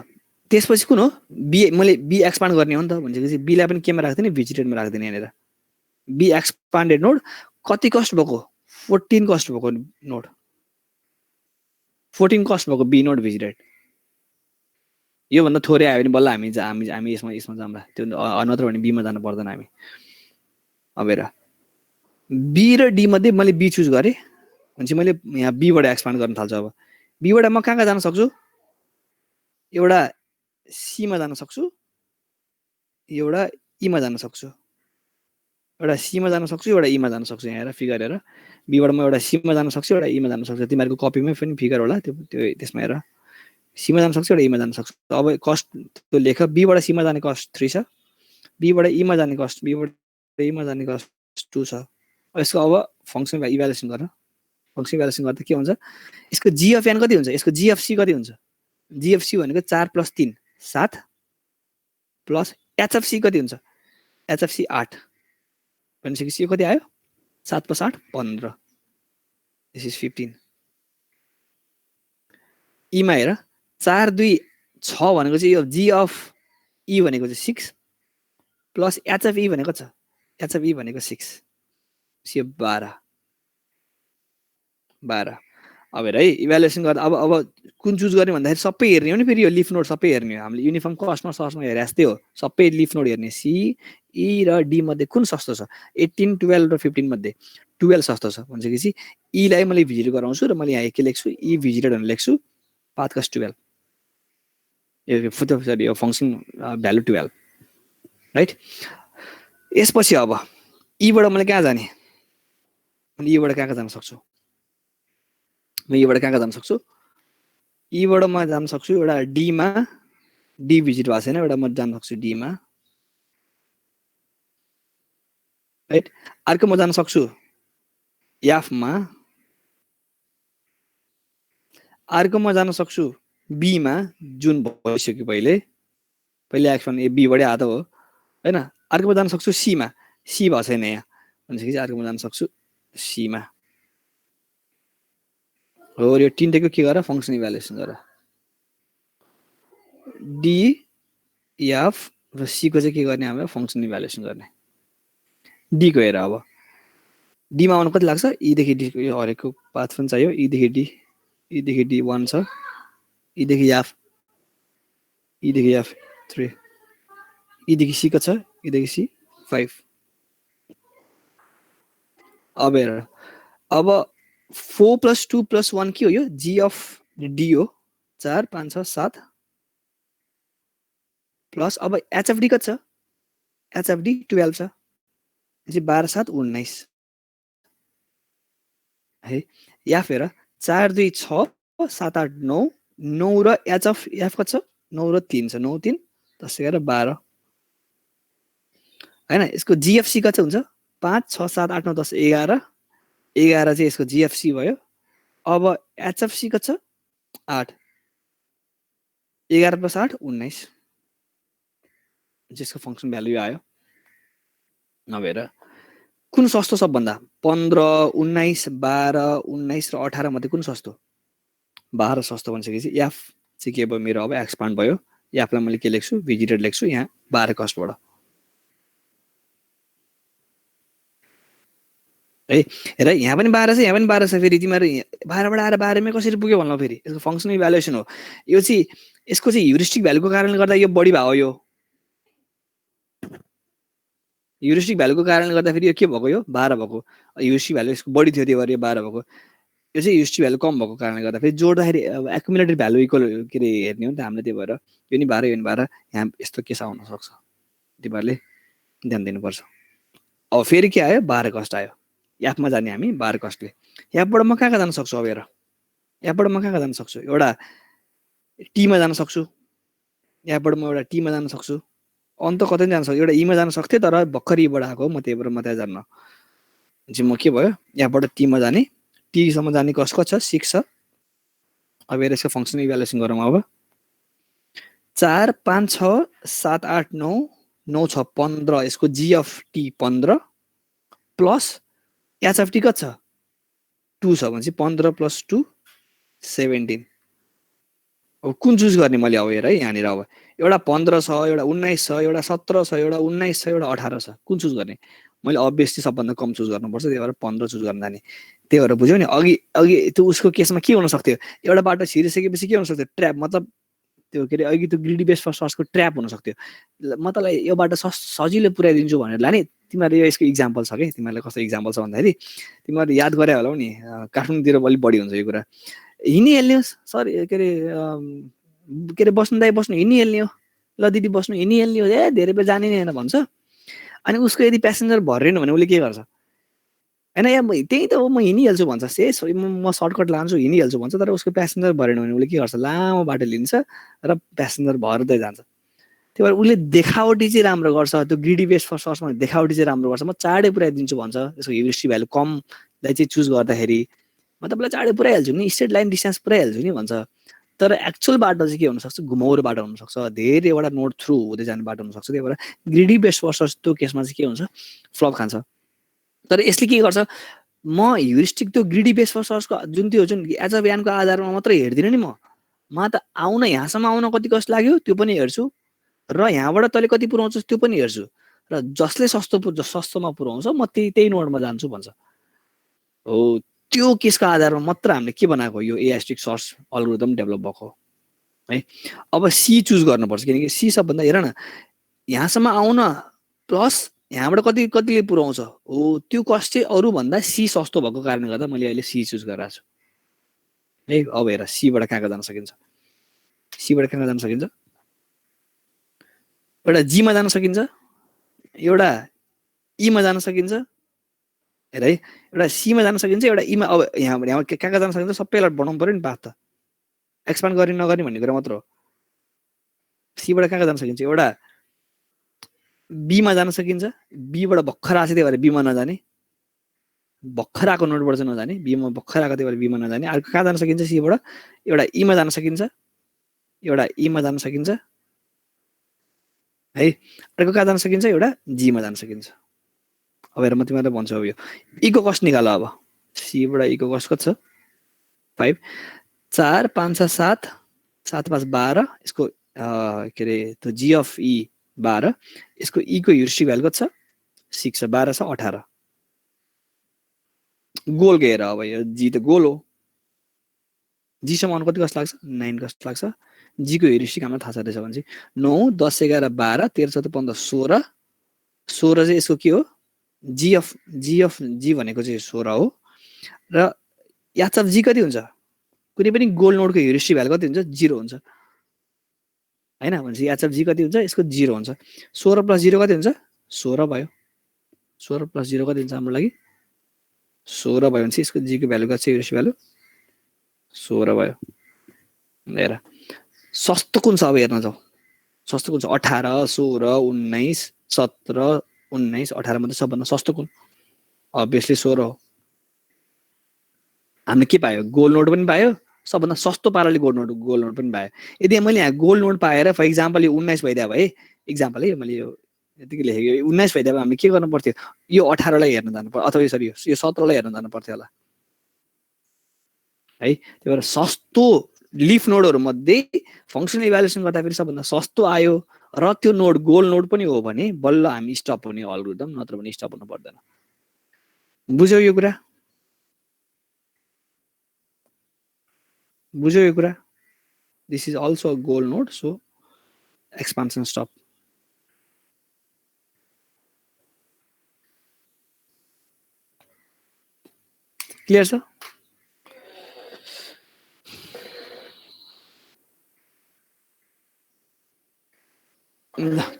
त्यसपछि कुन हो b मैले b एक्सपान्ड गर्ने हो नि त भनेपछि b लाई पनि केमा राख्दिने भिजिटेडमा राख्दिने यहाँनिर b एक्सपान्डेड नोड कति कस्ट भएको 14 कस्ट भएको नोड 14 कस्ट भएको b नोड भिजिटेड यो भन्दा थोरै आयो भने बल्ल हामी यसमा जाम्ला त्यो नत्र भने b मा जानु पर्दैन हामी अब हेर b र d मध्ये मैले b चुज गरे भनेपछि मैले यहाँ b बाट एक्सपान्ड गर्न थाल्छु अब b बाट म कहाँ जान सक्छु एउटा c मा जान सक्छु एउटा e मा जान सक्छु एउटा c मा जान सक्छु एउटा e मा जान सक्छु यहाँ हेर फिगर हेर b बाट म एउटा c मा जान सक्छु एउटा e मा जान सक्छु तिमीहरुको कपीमै पनि फिगर होला त्यो त्यसमा हेर c मा जान सक्छु एउटा e मा जान सक्छु अब कस्ट त्यो लेख b बाट c मा जाने कस्ट 3 छ b बाट e मा जाने कस्ट b बाट e मा जाने कस्ट 2 छ यसको अब फंक्सन इभ्यालुएसन गर्न फंक्सन इभ्यालुएसन गर्दा के हुन्छ यसको g अफ n कति हुन्छ यसको g अफ c कति हुन्छ g अफ c भनेको 4 plus 3 7 plus h of c कति हुन्छ h अफ c 8 भनेपछि यो कति आयो 7 प्लस 8 15 दिस इज 15 e मा हेर 4 2 6 भनेको चाहिँ यो g अफ e भनेको चाहिँ 6 प्लस h अफ e भनेको छ h अफ e भनेको 6 यो 12 अब हेर है इभ्यालुएसन गर्दा अब कुन चुज गर्ने भन्दाखेरि सबै हेर्ने हो नि फेरि यो लिफ नोड सबै हेर्ने हो हामीले युनिफर्म कस्टमा सर्चमा हेरे जस्तै हो सबै लिफ नोड हेर्ने c e र d मध्ये कुन सस्तो छ 18 12 र 15 मध्ये 12 सस्तो छ भनेपछि e लाई मैले भिजिट गराउँछु र मैले यहाँ के लेख्छु e भिजिटेड भनेर लेख्छु पाथ कस्ट 12 यो फंक्सन भ्यालु 12 राइट यसपछि अब e बाट मैले कहाँ जाने अनि e बाट कहाँ जान सक्छु म यीबाट कहाँ जान सक्छु यीबाट म जान सक्छु एउटा डी मा डी भिजिट भएको छैन एउटा म जान सक्छु डी मा राइट अर्को म जान सक्छु एफ मा अर्को म जान सक्छु बी मा जुन भइसक्यो पहिले एक्सन ए बी बाटै आएको हो हैन अर्को म जान सक्छु सी मा सी भएको छैन यहाँ भनेपछि अर्को म जान सक्छु सी मा हो यो तीनटैको के गरेर फंक्सन इभ्यालुएसन गरेर डी एफ र सी को चाहिँ के गर्ने हाम्रो फंक्सन इभ्यालुएसन गर्ने डी को हेर अब डी मा आउन कति लाग्छ ई देखि डी को हरेकको पाथ पनि चाहियो ई देखि डी 1 छ ई देखि एफ 3 ई देखि सी को छ ई देखि सी 5 अब हेर अब 4 + 2 + 1 के हो यो जी अफ डी हो 4 5 6 7 प्लस अब एच अफ डी कति छ एच अफ डी 12 छ 12 7 19 है एफ हेर 4 2 6 7 8 9 9 र एच अफ एफ कति छ 9 र 3 छ 9 3 10 11 12 हैन यसको जीएफसी कति हुन्छ 5 6 7 8 9 10 11 11 चाहिँ यसको जीएफसी भयो अब एचएफसी कति छ 8 11 + 8 19 यसको फंक्सन भ्यालु आयो नभएर कुन सस्तो सबभन्दा 15 19 12 19 र 18 मध्ये कुन सस्तो 12 सस्तो भनिसकेपछि एफ चाहिँ के भयो मेरो अब एक्सपान्ड भयो एफलाई मैले के लेख्छु भिजिटेड लेख्छु यहाँ 12 कस्टबाट है हेर यहाँ पनि 12 छ यहाँ पनि 12 छ फेरि तिमीहरु 12 बाट आएर 12 मै कसरी पुग्यो भन्नु फेरि यसको फंक्सन इभ्यालुएसन हो यो चाहिँ यसको चाहिँ ह्युरिस्टिक भ्यालुको कारणले गर्दा यो बढी भयो यो ह्युरिस्टिक भ्यालुको कारणले गर्दा फेरि यो के भएको यो 12 भएको ह्युरिस्टिक भ्यालु यसको बढी थियो त्यही भएर यो 12 भएको यो चाहिँ ह्युरिस्टिक भ्यालु कम भएको कारणले गर्दा फेरि जोड्दाखेरि एक्युमुलेटेड भ्यालु इक्वल के रे हेर्ने हो नि त हामीले त्यही भएर यो नि 12 यो नि 12 यहाँ यस्तो केस आउन सक्छ तिमीहरुले ध्यान दिनुपर्छ अब फेरि के आयो 12 कस्ट आयो एफमा जाने हामी 12 कस्टले एफबाट म कहाँ जान सक्छु अब हेर एफबाट म कहाँ जान सक्छु एउटा टी मा जान सक्छु एफबाट म एउटा टी मा जान सक्छु अन्त कतै जान सक्छु एउटा ई मा जान सक्थे तर भर्खर ईबाट आएको म त्यही भएर म त्यहाँ जान्न चाहिँ म के भयो एफबाट टी मा जाने टी सम्म जाने कस्ट कति छ 6 छ अब हेर यसको फंक्सन इभ्यालुएसन गरौँ अब 4 5 6 7 8 9 9 6 15 यसको G of T 15 plus H of T कति छ 2 छ भने चाहिँ 15 + 2 17 अब कुन चुज गर्ने मैले अब हेर है यहाँनिर अब एउटा 15 छ एउटा 19 छ एउटा 17 छ एउटा 19 छ एउटा 18 छ कुन चुज गर्ने मैले अभियसली सबभन्दा कम चुज गर्नुपर्छ त्यही भएर 15 चुज गर्न जाने त्यही भएर बुझ्यौ नि अघि त्यो उसको केसमा के हुन सक्थ्यो एउटा बाटो छिरिसकेपछि के हुन सक्थ्यो ट्र्याप मतलब त्यो के रे अघि त्यो ग्रिडी बेस फर सर्चको ट्र्याप हुन सक्थ्यो म तँलाई यो बाटो सजिलै पुर्याइदिन्छु भनेर लाने तिमीहरु यो यसको इक्जाम्पल छ के तिमीहरुले कस्तो इक्जाम्पल छ भन्दाखेरि तिमीहरु याद गरे होला नि काठमाडौँतिर अलि बढी हुन्छ यो कुरा हिँडिहाल्ने हो सर के रे बस्नु दाइ बस्नु हिँडिहाल्ने हो ल दिदी बस्नु हिँडिहाल्ने हो ए धेरै बेर जाने नि हैन भन्छ अनि उसको यदि प्यासेन्जर भरेन भने उसले के गर्छ हैन या त्यही त हो म हिँडिहाल्छु भन्छ सेस म सर्टकट लान्छु हिँडिहाल्छु भन्छ तर उसको प्यासेन्जर भरेन भने उसले के गर्छ लामो बाटो लिन्छ र प्यासेन्जर भर्दै जान्छ त्यही भएर उसले देखावटी चाहिँ राम्रो गर्छ त्यो ग्रिडी बेस फर सर्चमा देखावटी चाहिँ राम्रो गर्छ म चाँडै पुर्याइदिन्छु भन्छ यसको ह्युरिस्टिक भ्यालु कमलाई चाहिँ चुज गर्दाखेरि म तपाईँलाई चाँडै पुर्याइहाल्छु नि स्ट्रेट लाइन डिस्टेन्स पुर्याइहाल्छु नि भन्छ तर एक्चुअल बाटो चाहिँ के हुनसक्छ घुमाउरो बाटो हुनसक्छ धेरैवटा नोड थ्रु हुँदै जाने बाटो हुनसक्छ त्यही भएर ग्रिडी बेस फर सर्च त्यो केसमा चाहिँ के हुन्छ फ्लप खान्छ तर यसले के गर्छ म ह्युरिस्टिक त्यो ग्रिडी बेस फर सर्चको जुन एज अ बिहानको आधारमा मात्रै हेर्दिनँ नि म त आउन यहाँसम्म आउन कति कस्ट लाग्यो त्यो पनि हेर्छु र यहाँबाट तैँले कति पुऱ्याउँछस् त्यो पनि हेर्छु र जसले सस्तोमा पुऱ्याउँछ म त्यही नोडमा जान्छु भन्छ हो त्यो केसको आधारमा मात्र हामीले के बनाएको यो एआइस्टिक सर्च अल्गोरिदम डेभलप भएको है अब सी चुज गर्नुपर्छ किनकि सी सबभन्दा हेर न यहाँसम्म आउन प्लस यहाँबाट कतिले पुऱ्याउँछ हो त्यो कस्ट चाहिँ अरूभन्दा सी सस्तो भएको कारणले गर्दा मैले अहिले सी चुज गरिरहेको छु है अब हेर सीबाट कहाँ जान सकिन्छ सीबाट कहाँ जान सकिन्छ एउटा जीमा जान सकिन्छ एउटा ईमा जान सकिन्छ हेर है एउटा सीमा जान सकिन्छ एउटा ईमा अब यहाँ यहाँ कहाँ जान सकिन्छ सबैलाई बनाउनु पर्यो नि पाथ त एक्सपान्ड गर्ने नगर्ने भन्ने कुरा मात्र हो सीबाट कहाँ जान सकिन्छ एउटा बीमा जान सकिन्छ बीबाट भर्खर आएको त्यही भएर बीमा नजाने भर्खर आएको नोटबाट चाहिँ नजाने बीमा भर्खर आएको त्यही भएर बीमा नजाने अर्को कहाँ जान सकिन्छ सीबाट एउटा ईमा जान सकिन्छ एउटा ईमा जान सकिन्छ है अर्को कहाँ जान सकिन्छ एउटा जीमा जान सकिन्छ अब हेर म तिमीलाई भन्छु अब यो इको कस्ट निकाल अब सीबाट इको कस्ट कति छ 5 4 5 6 7 7 5 12 यसको के अरे त्यो जी अफ ई 12 यसको ई को ह्युरिस्टिक भ्यालु कति छ 6 छ 12 छ 18 गोल हेर अब यो जी त गोल हो जी सम्म कति कस्ट लाग्छ 9 कस्ट लाग्छ जी को ह्युरिस्टिक हामीलाई थाहा छ रहेछ भने चाहिँ 9 10 11 12 13 14 15 16 16 चाहिँ यसको के हो जी अफ जी भनेको चाहिँ 16 हो र एच अफ जी कति हुन्छ कुनै पनि गोल नोडको ह्युरिस्टिक भ्यालु कति हुन्छ 0 हुन्छ हैन भनेपछि एच अफ जी कति हुन्छ यसको 0 हुन्छ 16 प्लस 0 कति हुन्छ 16 भयो 16 प्लस 0 कति हुन्छ हाम्रो लागि 16 भयो भने यसको जी को भ्यालु कति छ ह्युरिस्टिक भ्यालु 16 भयो हेर सस्तो कुन छ अब हेर्न जाऊ सस्तो कुन छ 18 16 19 17 19 18 मध्ये सबभन्दा सस्तो कुन अभियसली 16 हो हामीले के पायो गोल्ड नोट पनि पायो सबभन्दा सस्तो पाराले गोल्ड नोट पनि पायो यदि मैले यहाँ गोल्ड नोट पाएर फर इक्जाम्पल यो 19 भइदियो भए इक्जाम्पल है मैले यो यतिकै लेखेको 19 भइदियो भए हामीले के गर्नु पर्थ्यो यो 18 लाई हेर्न जानु पर्यो अथवा सरी यो 17 लाई हेर्न जानु पर्थ्यो होला है त्यही भएर सस्तो लिफ नोडहरु मध्ये फंक्सनल इभ्यालुएसन गर्दा फेरि सबभन्दा सस्तो आयो र त्यो नोड गोल नोड पनि हो भने बल्ल हामी स्टप हुने अल्गोरिदम नत्र भने स्टप हुनु पर्दैन बुझ्यौ यो कुरा बुझ्यौ यो कुरा this is also a goal node so expansion stop clear छ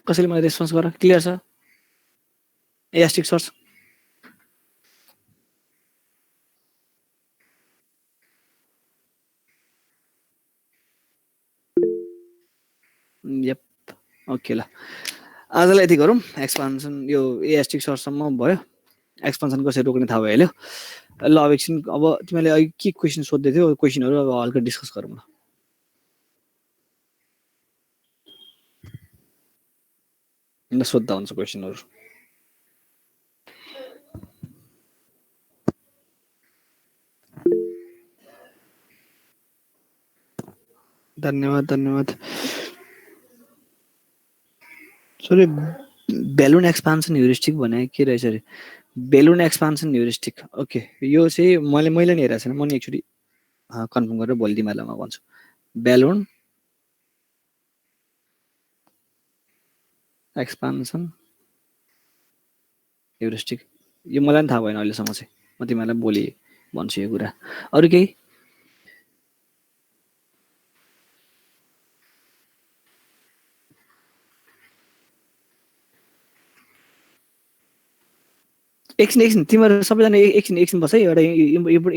कसैले मलाई रेस्पोन्स गर क्लियर छ एस्टिक सर्च यप ओके ल आजलाई यति गरौँ एक्सपान्सन यो एस्टिक सर्चसम्म भयो एक्सपान्सन कसरी रोक्ने थाहा भइहाल्यो ल अब एकछिन अब तिमीले अघि के क्वेसन सोध्दै थियौ क्वेसनहरु अब हल्का डिस्कस गरौँ ल सोध्दा हुन्छ क्वेसनहरु धन्यवाद धन्यवाद सरी बेलुन एक्सपान्सन ह्युरिस्टिक भने के रहेछ रे बेलुन एक्सपान्सन ह्युरिस्टिक ओके यो चाहिँ मैले नि हेरेको छैन म नि एक्चुअली कन्फर्म गरेर भोलि तिमीलाई म भन्छु बेलुन एक्सपान्सन ह्युरिस्टिक यो मलाई नि थाहा भएन अहिलेसम्म चाहिँ म तिमीलाई भोलि भन्छु यो कुरा अरु केही एकछिन तिमीहरू सबैजना एकछिन बस है एउटा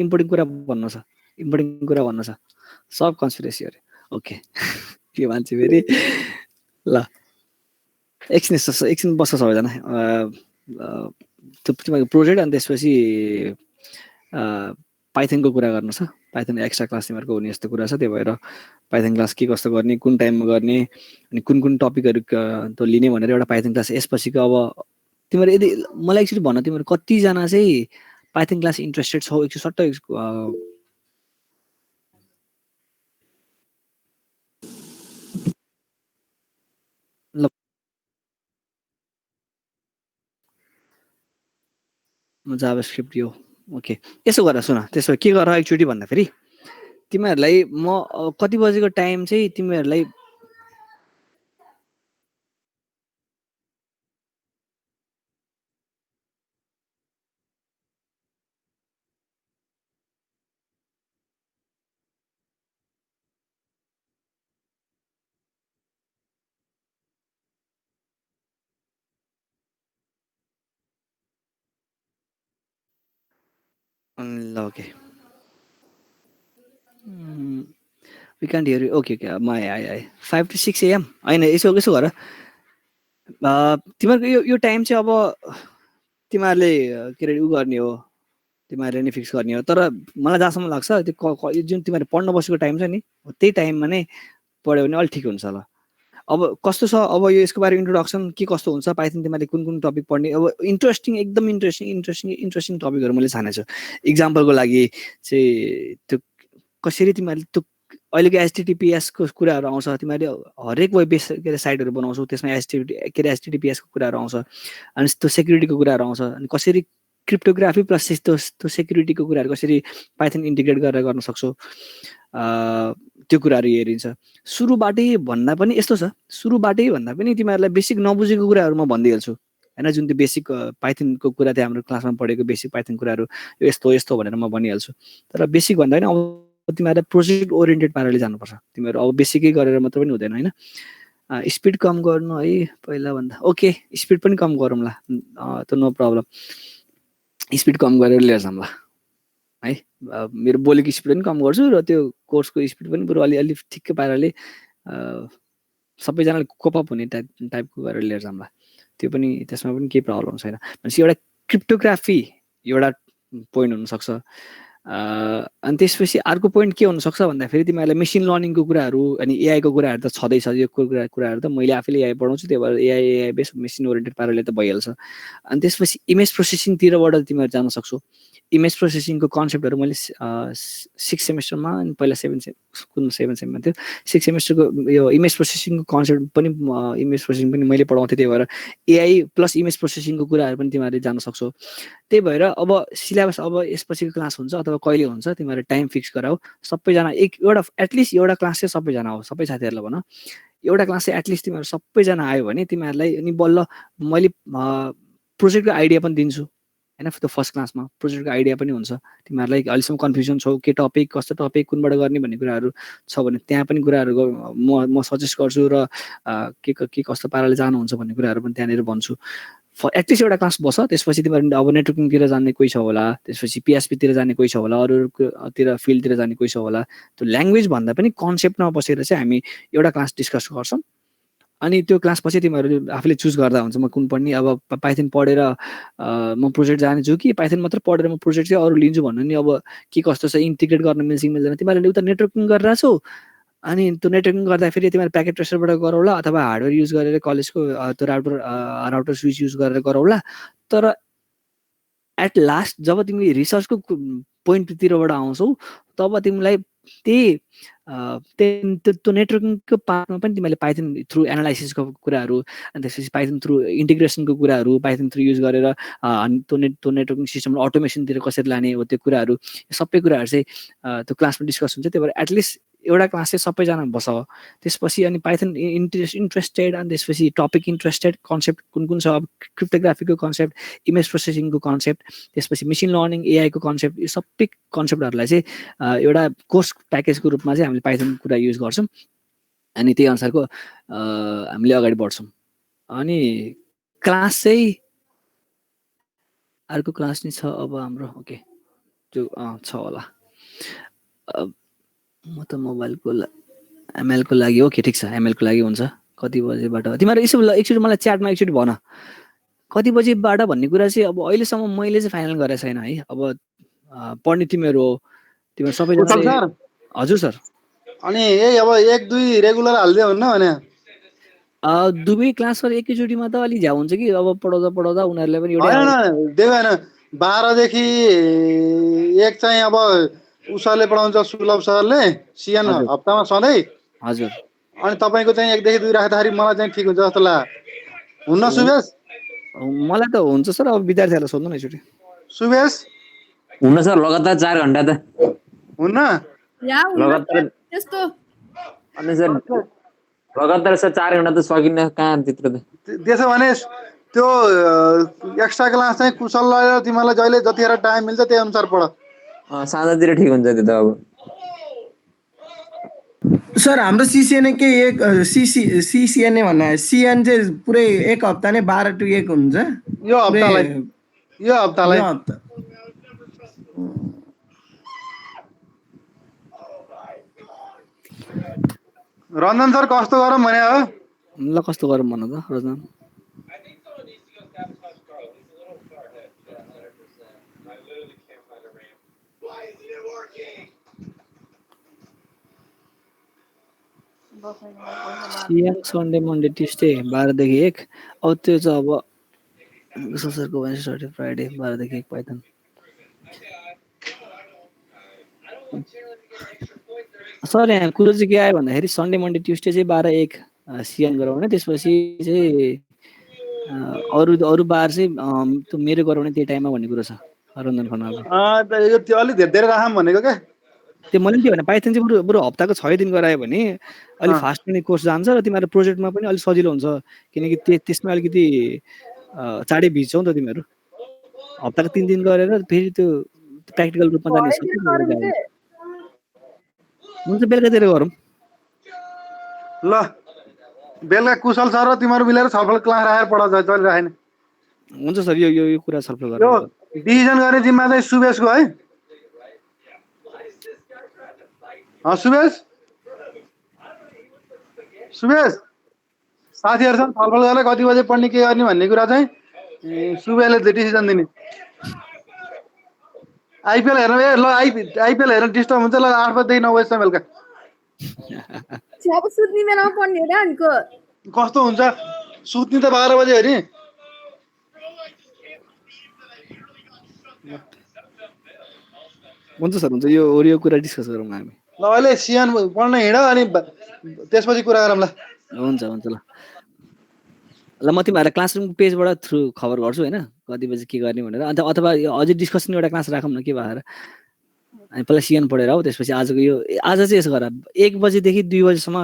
इम्पोर्टेन्ट कुरा भन्नु छ इम्पोर्टेन्ट कुरा भन्नु छ सब कन्स्पिरेसी अरे ओके के मान्छे फेरि ल एकछिन बस्छ सबैजना तिमीहरूको प्रोजेक्ट अनि त्यसपछि पाइथनको कुरा गर्नु छ पाइथन एक्स्ट्रा क्लास तिमीहरूको हुने यस्तो कुरा छ त्यही भएर पाइथन क्लास के कस्तो गर्ने कुन टाइममा गर्ने अनि कुन टपिकहरू त लिने भनेर एउटा पाइथन क्लास यसपछिको अब तिमीहरू यदि मलाई एक्चुअली भन्न तिमीहरू कतिजना चाहिँ पाइथन क्लास इन्ट्रेस्टेड छौ एकचोटि सट्ट ल जाभास्क्रिप्ट यो ओके यसो गर सुन त्यसो के गर एकचोटि भन्दा फेरि तिमीहरूलाई म कति बजेको टाइम चाहिँ तिमीहरूलाई ल okay we can't hear okay okay म आए 5 to 6 AM होइन यसो यसो गर तिमीहरूको यो टाइम चाहिँ अब तिमीहरूले के अरे उ गर्ने हो तिमीहरूले नै फिक्स गर्ने हो तर मलाई जहाँसम्म लाग्छ त्यो जुन तिमीहरूले पढ्न बसेको टाइम छ नि त्यही टाइममा नै पढ्यो भने अलिक ठिक हुन्छ होला अब कस्तो छ अब यो यसको बारे इन्ट्रोडक्सन के कस्तो हुन्छ पाइथन तिमीहरूले कुन कुन टपिक पढ्ने अब एकदम इन्ट्रेस्टिङ टपिकहरू मैले छानेको छु इक्जाम्पलको लागि चाहिँ त्यो कसरी तिमीहरूले त्यो अहिलेको HTTPS को कुराहरू आउँछ तिमीहरूले हरेक वेब बेस के अरे साइटहरू बनाउँछौ त्यसमा HTTPS को कुराहरू आउँछ अनि त्यो सेक्युरिटीको कुराहरू आउँछ अनि कसरी क्रिप्टोग्राफी प्लस त्यो सेक्युरिटीको कुराहरू कसरी पाइथन इन्टिग्रेट गरेर गर्न सक्छौ त्यो कुराहरू हेरिन्छ सुरुबाटै भन्दा पनि यस्तो छ सुरुबाटै भन्दा पनि तिमीहरूलाई बेसिक नबुझेको कुराहरू म भनिदिइहाल्छु हैन जुन त्यो बेसिक पाइथनको कुरा चाहिँ हाम्रो क्लासमा पढेको बेसिक पाइथन कुराहरू यस्तो यस्तो भनेर म भनिहाल्छु तर बेसिक भन्दा पनि अब तिमीहरूले प्रोजेक्ट ओरिएन्टेड पाराले जानुपर्छ तिमीहरू अब बेसिकै गरेर मात्र पनि हुँदैन हैन स्पिड कम गर्नु है पहिला भन्दा ओके स्पिड पनि कम गरौँला त नो प्रब्लम स्पिड कम गरेर लिएर जाऊँ ल है मेरो बोलेको स्पिड पनि कम गर्छु र त्यो कोर्सको स्पिड पनि बरु अलि ठिक्कै पाराले सबैजनाले कोपअप हुने टाइपको गरेर लिएर जाऊँ ल त्यो पनि त्यसमा पनि केही प्रब्लम छैन भनेपछि एउटा क्रिप्टोग्राफी एउटा पोइन्ट हुनसक्छ अनि त्यसपछि अर्को पोइन्ट के हुनसक्छ भन्दाखेरि तिमीहरूलाई मेसिन लर्निङको कुराहरू अनि एआईको कुराहरू त छँदैछ यो कुराहरू त मैले आफैले एआई पढाउँछु त्यही भएर एआई बेस मेसिन ओरिएन्टेड पाराले त भइहाल्छ अनि त्यसपछि इमेज प्रोसेसिङतिरबाट तिमीहरू जान सक्छौ इमेज प्रोसेसिङको कन्सेप्टहरू मैले 6 सेमेस्टरमा अनि पहिला 7 सेममा थियो 6 सेमेस्टरको यो इमेज प्रोसेसिङको कन्सेप्ट पनि इमेज प्रोसेसिङ पनि मैले पढाउँथेँ त्यही भएर एआई प्लस इमेज प्रोसेसिङको कुराहरू पनि तिमीहरूले जान सक्छौ त्यही भएर अब सिलेबस अब यसपछिको क्लास हुन्छ अथवा कहिले हुन्छ तिमीहरूले टाइम फिक्स गराऊ सबैजना एउटा एटलिस्ट एउटा क्लास चाहिँ सबैजना हो सबै साथीहरूलाई भन एउटा क्लास चाहिँ एटलिस्ट तिमीहरू सबैजना आयो भने तिमीहरूलाई अनि बल्ल मैले प्रोजेक्टको आइडिया पनि दिन्छु हैन त्यो फर्स्ट क्लासमा प्रोजेक्टको आइडिया पनि हुन्छ तिमीहरूलाई अहिलेसम्म कन्फ्युजन छौ के टपिक कस्तो टपिक कुनबाट गर्ने भन्ने कुराहरू छ भने त्यहाँ पनि कुराहरू म सजेस्ट गर्छु र के कस्तो पाराले जानुहुन्छ भन्ने कुराहरू पनि त्यहाँनिर भन्छु एटलिस्ट एउटा क्लास बस त्यसपछि तिमीहरू अब नेटवर्किङतिर जाने कोही छ होला त्यसपछि पिएचपीतिर जाने कोही छ होला अरूतिर फिल्डतिर जाने कोही छ होला त्यो ल्याङ्ग्वेज भन्दा पनि कन्सेप्टमा बसेर चाहिँ हामी एउटा क्लास डिस्कस गर्छौँ अनि त्यो क्लास पछि तिमीहरू आफूले चुज गर्दा हुन्छ म कुन पढ्ने अब पाइथन पढेर म प्रोजेक्ट जानेछु कि पाइथन मात्र पढेर म प्रोजेक्ट चाहिँ अरू लिन्छु भन्नु नि अब के कस्तो छ इन्टिग्रेट गर्न मिल्छ मिल्दैन तिमीहरूले उता नेटवर्किङ गरिरहेको छौ अनि त्यो नेटवर्किङ गर्दा फेरि तिमीहरू प्याकेट ट्रेसरबाट गरौला अथवा हार्डवेयर युज गरेर कलेजको त्यो राउटर स्विच युज गरेर गरौला तर एट लास्ट जब तिमी रिसर्चको पोइन्टतिरबाट आउँछौ तब तिमीलाई त्यो नेटवर्किङको पार्टमा पनि तिमीले पाइथन थ्रु एनालाइसिसको कुराहरू अनि त्यसपछि पाइथन थ्रु इन्टिग्रेसनको कुराहरू पाइथन थ्रु युज गरेर त्यो नेटवर्किङ सिस्टमलाई अटोमेसनतिर कसरी लाने हो त्यो कुराहरू सबै कुराहरू चाहिँ त्यो क्लासमा डिस्कस हुन्छ त्यही भएर एटलिस्ट एउटा क्लास चाहिँ सबैजना बस त्यसपछि अनि पाइथन इन्ट्रेस्टेड अनि त्यसपछि टपिक इन्ट्रेस्टेड कन्सेप्ट कुन कुन छ अब क्रिप्टोग्राफीको कन्सेप्ट इमेज प्रोसेसिङको कन्सेप्ट त्यसपछि मेसिन लर्निङ एआईको कन्सेप्ट यो सबै कन्सेप्टहरूलाई चाहिँ एउटा कोर्स प्याकेजको रूपमा चाहिँ हामीले पाइथन कुरा युज गर्छौँ अनि त्यही अनुसारको हामीले अगाडि बढ्छौँ अनि क्लास चाहिँ अर्को क्लास नै छ अब हाम्रो ओके त्यो छ होला म त मोबाइलको एमएलको लागि ओके ठिक छ एमएलको लागि हुन्छ कति बजेबाट तिमीहरू यसो एकचोटि मलाई च्याटमा एकचोटि भन कति बजेबाट भन्ने कुरा चाहिँ अब अहिलेसम्म मैले चाहिँ फाइनल गरेको छैन है अब पढ्ने तिमीहरू हो तिमीहरू सबैजना हजुर सर अनि यही अब 1-2 रेगुलर हाल्दियो हुन्न भने दुवै क्लास पर एकैचोटिमा त अलि झ्याउ हुन्छ कि अब पढाउँदा उनीहरूले पनि होइन 12 देखि 1 चाहिँ अब उसले पढाउँछ सुलभ सरले सिएन हप्तामा सधैँ हजुर अनि तपाईको चाहिँ 1 देखि 2 राख्दाखेरि मलाई चाहिँ ठिक हुन्छ जस्तो लाग्यो हुन्न सुवेश मलाई त हुन्छ सर अब विद्यार्थीहरुलाई सोध्नु न एकचोटि सुवेश हुन्न सर लगातार 4 घण्टा त हुन्न लगातार त्यस्तो अनि सर लगातार सर 4 घण्टा त सकिन्न कहाँ त्यत्रो त त्यसो भने त्यो एक्स्ट्रा क्लास चाहिँ कुशललाई तिमीलाई जहिले जतिखेर टाइम मिल्छ त्यही अनुसार पढ साँझतिर ठिक हुन्छ त्यो त अब सर हाम्रो सीसीएन के एक सीसीएन भन्ना सीएन चाहिँ पुरै एक हप्ता नै 12 to 1 हुन्छ यो हप्तालाई रञ्जन सर कस्तो गरौँ भने हो ल कस्तो गरौँ भन त रजन सियाङ सन्डे मन्डे ट्युसडे 12 देखि 1 अब त्यो चाहिँ अब सरको वेडनेसडे फ्राइडे 12 देखि 1 पाइथन सर यहाँ कुरो चाहिँ के आयो भन्दाखेरि सन्डे मन्डे ट्युसडे चाहिँ 12-1 सियान गराउने त्यसपछि चाहिँ अरू अरू बार चाहिँ त्यो मेरो गराउने त्यही टाइममा भन्ने कुरो छ रञ्जन खनालको यो त्यो अलिक धेरै राखौँ भनेको क्या त्यो मैले के भने पाइथन चाहिँ बरु हप्ताको 6 दिन गरायो भने अलिक फास्ट पनि कोर्स जान्छ र तिमीहरू प्रोजेक्टमा पनि अलिक सजिलो हुन्छ किनकि त्यसमा अलिकति चाँडै भिज्छौ नि त तिमीहरू हप्ताको 3 दिन गरेर फेरि त्यो प्र्याक्टिकल रूपमा जाने हुन्छ बेलुकातिर गरौँ ल बेलुका कुशल सर र तिमीहरू मिलेर छलफल क्लास राखेर पढाउँछ चलिरहेन हुन्छ सर यो कुरा छलफल यो गरौँ डिसिजन गर्ने जिम्मा चाहिँ सुबेशको है सुबेश साथीहरूसँग छलफल गरेर कति बजे पढ्ने के गर्ने भन्ने कुरा चाहिँ सुबेशले डिसिजन दिने आइपिएल हेर्नु ल आइपिएल हेर्न डिस्टर्ब हुन्छ ल 8 बजेदेखि 9 बजेसम्म बेलुका अब सुत्ने बेलामा पढ्ने हो हामीको कस्तो हुन्छ सुत्ने त 12 बजे हो नि हुन्छ सर हुन्छ यो कुरा डिस्कस गरौँ हामी ल अहिले सियान पढ्न हिँड अनि त्यसपछि कुरा गरौँ ल हुन्छ ल ल म तिमीहरूलाई क्लासरुम पेजबाट थ्रु खबर गर्छु होइन कति बजी के गर्ने भनेर अन्त अथवा अझै डिस्कसन एउटा क्लास राखौँ न के भएर हामी पहिला सिएन पढेर हो त्यसपछि आजको आज चाहिँ यसो गर 1 बजेदेखि 2 बजेसम्म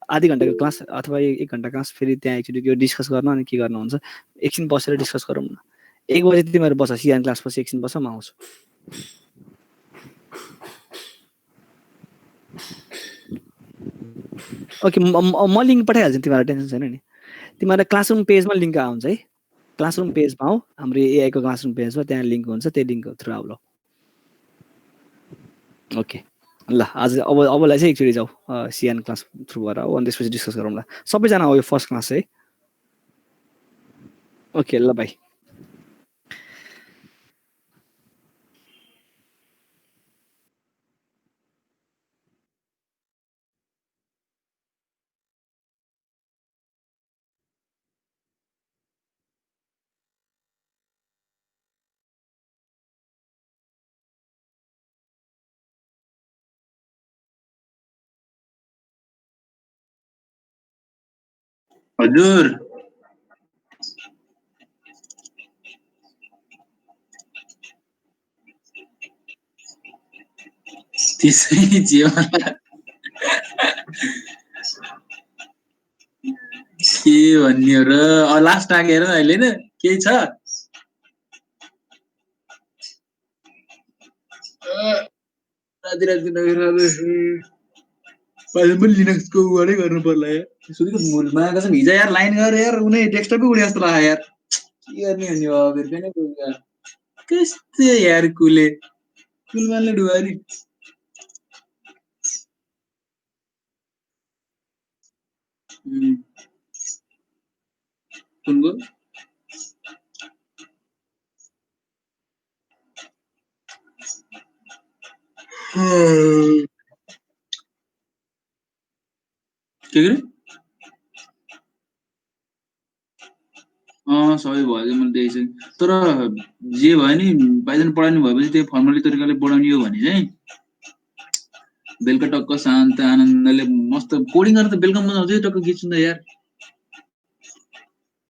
आधी घन्टाको क्लास अथवा 1 घन्टा क्लास फेरि त्यहाँ एकचोटि यो डिस्कस गर्न अनि के गर्नु हुन्छ एकछिन बसेर डिस्कस गरौँ न 1 बजे तिमीहरू बस सिएन क्लास पछि एकछिन बस म आउँछु ओके म लिङ्क पठाइहाल्छु तिमीहरूलाई टेन्सन छैन नि तिमीहरूलाई क्लासरुम पेजमा लिङ्क आउँछ है क्लासरुम पेजमा हो हाम्रो एआईको क्लासरुम पेजमा त्यहाँ लिङ्क हुन्छ त्यो लिङ्क थ्रु आऊ ल ओके ल आज अबलाई चाहिँ एकचोटि जाऊ सिएन क्लास थ्रुबाट हो अनि त्यसपछि डिस्कस गरौँ ल सबैजना हो यो फर्स्ट क्लास है ओके ल बाई हजुर त्यसै जीवन के भन्ने हो र लास्ट आगेर अहिले न केही छ राति नगरेर पनि लिनक्सको वालै गर्नु पर्ला यार सुधीको मायाको चाहिँ हिजो यार लाइन गरेर यार उनी डेस्कटपै उडे जस्तो लाग्यो यार के गर्ने भन्ने हो फेरि पनि कस्तो यार कुलमानले डुबायो नि कुनको के गरे सबै भयो मैले देखेको छु तर जे भयो नि पाइथन पढाउनु भएपछि त्यो फर्मली तरिकाले पढाउने हो भने चाहिँ बेलुका टक्क शान्त आनन्दले मस्त कोडिङ गरेर त बेलुका मजा आउँछ टक्क गीत सुन्दा यार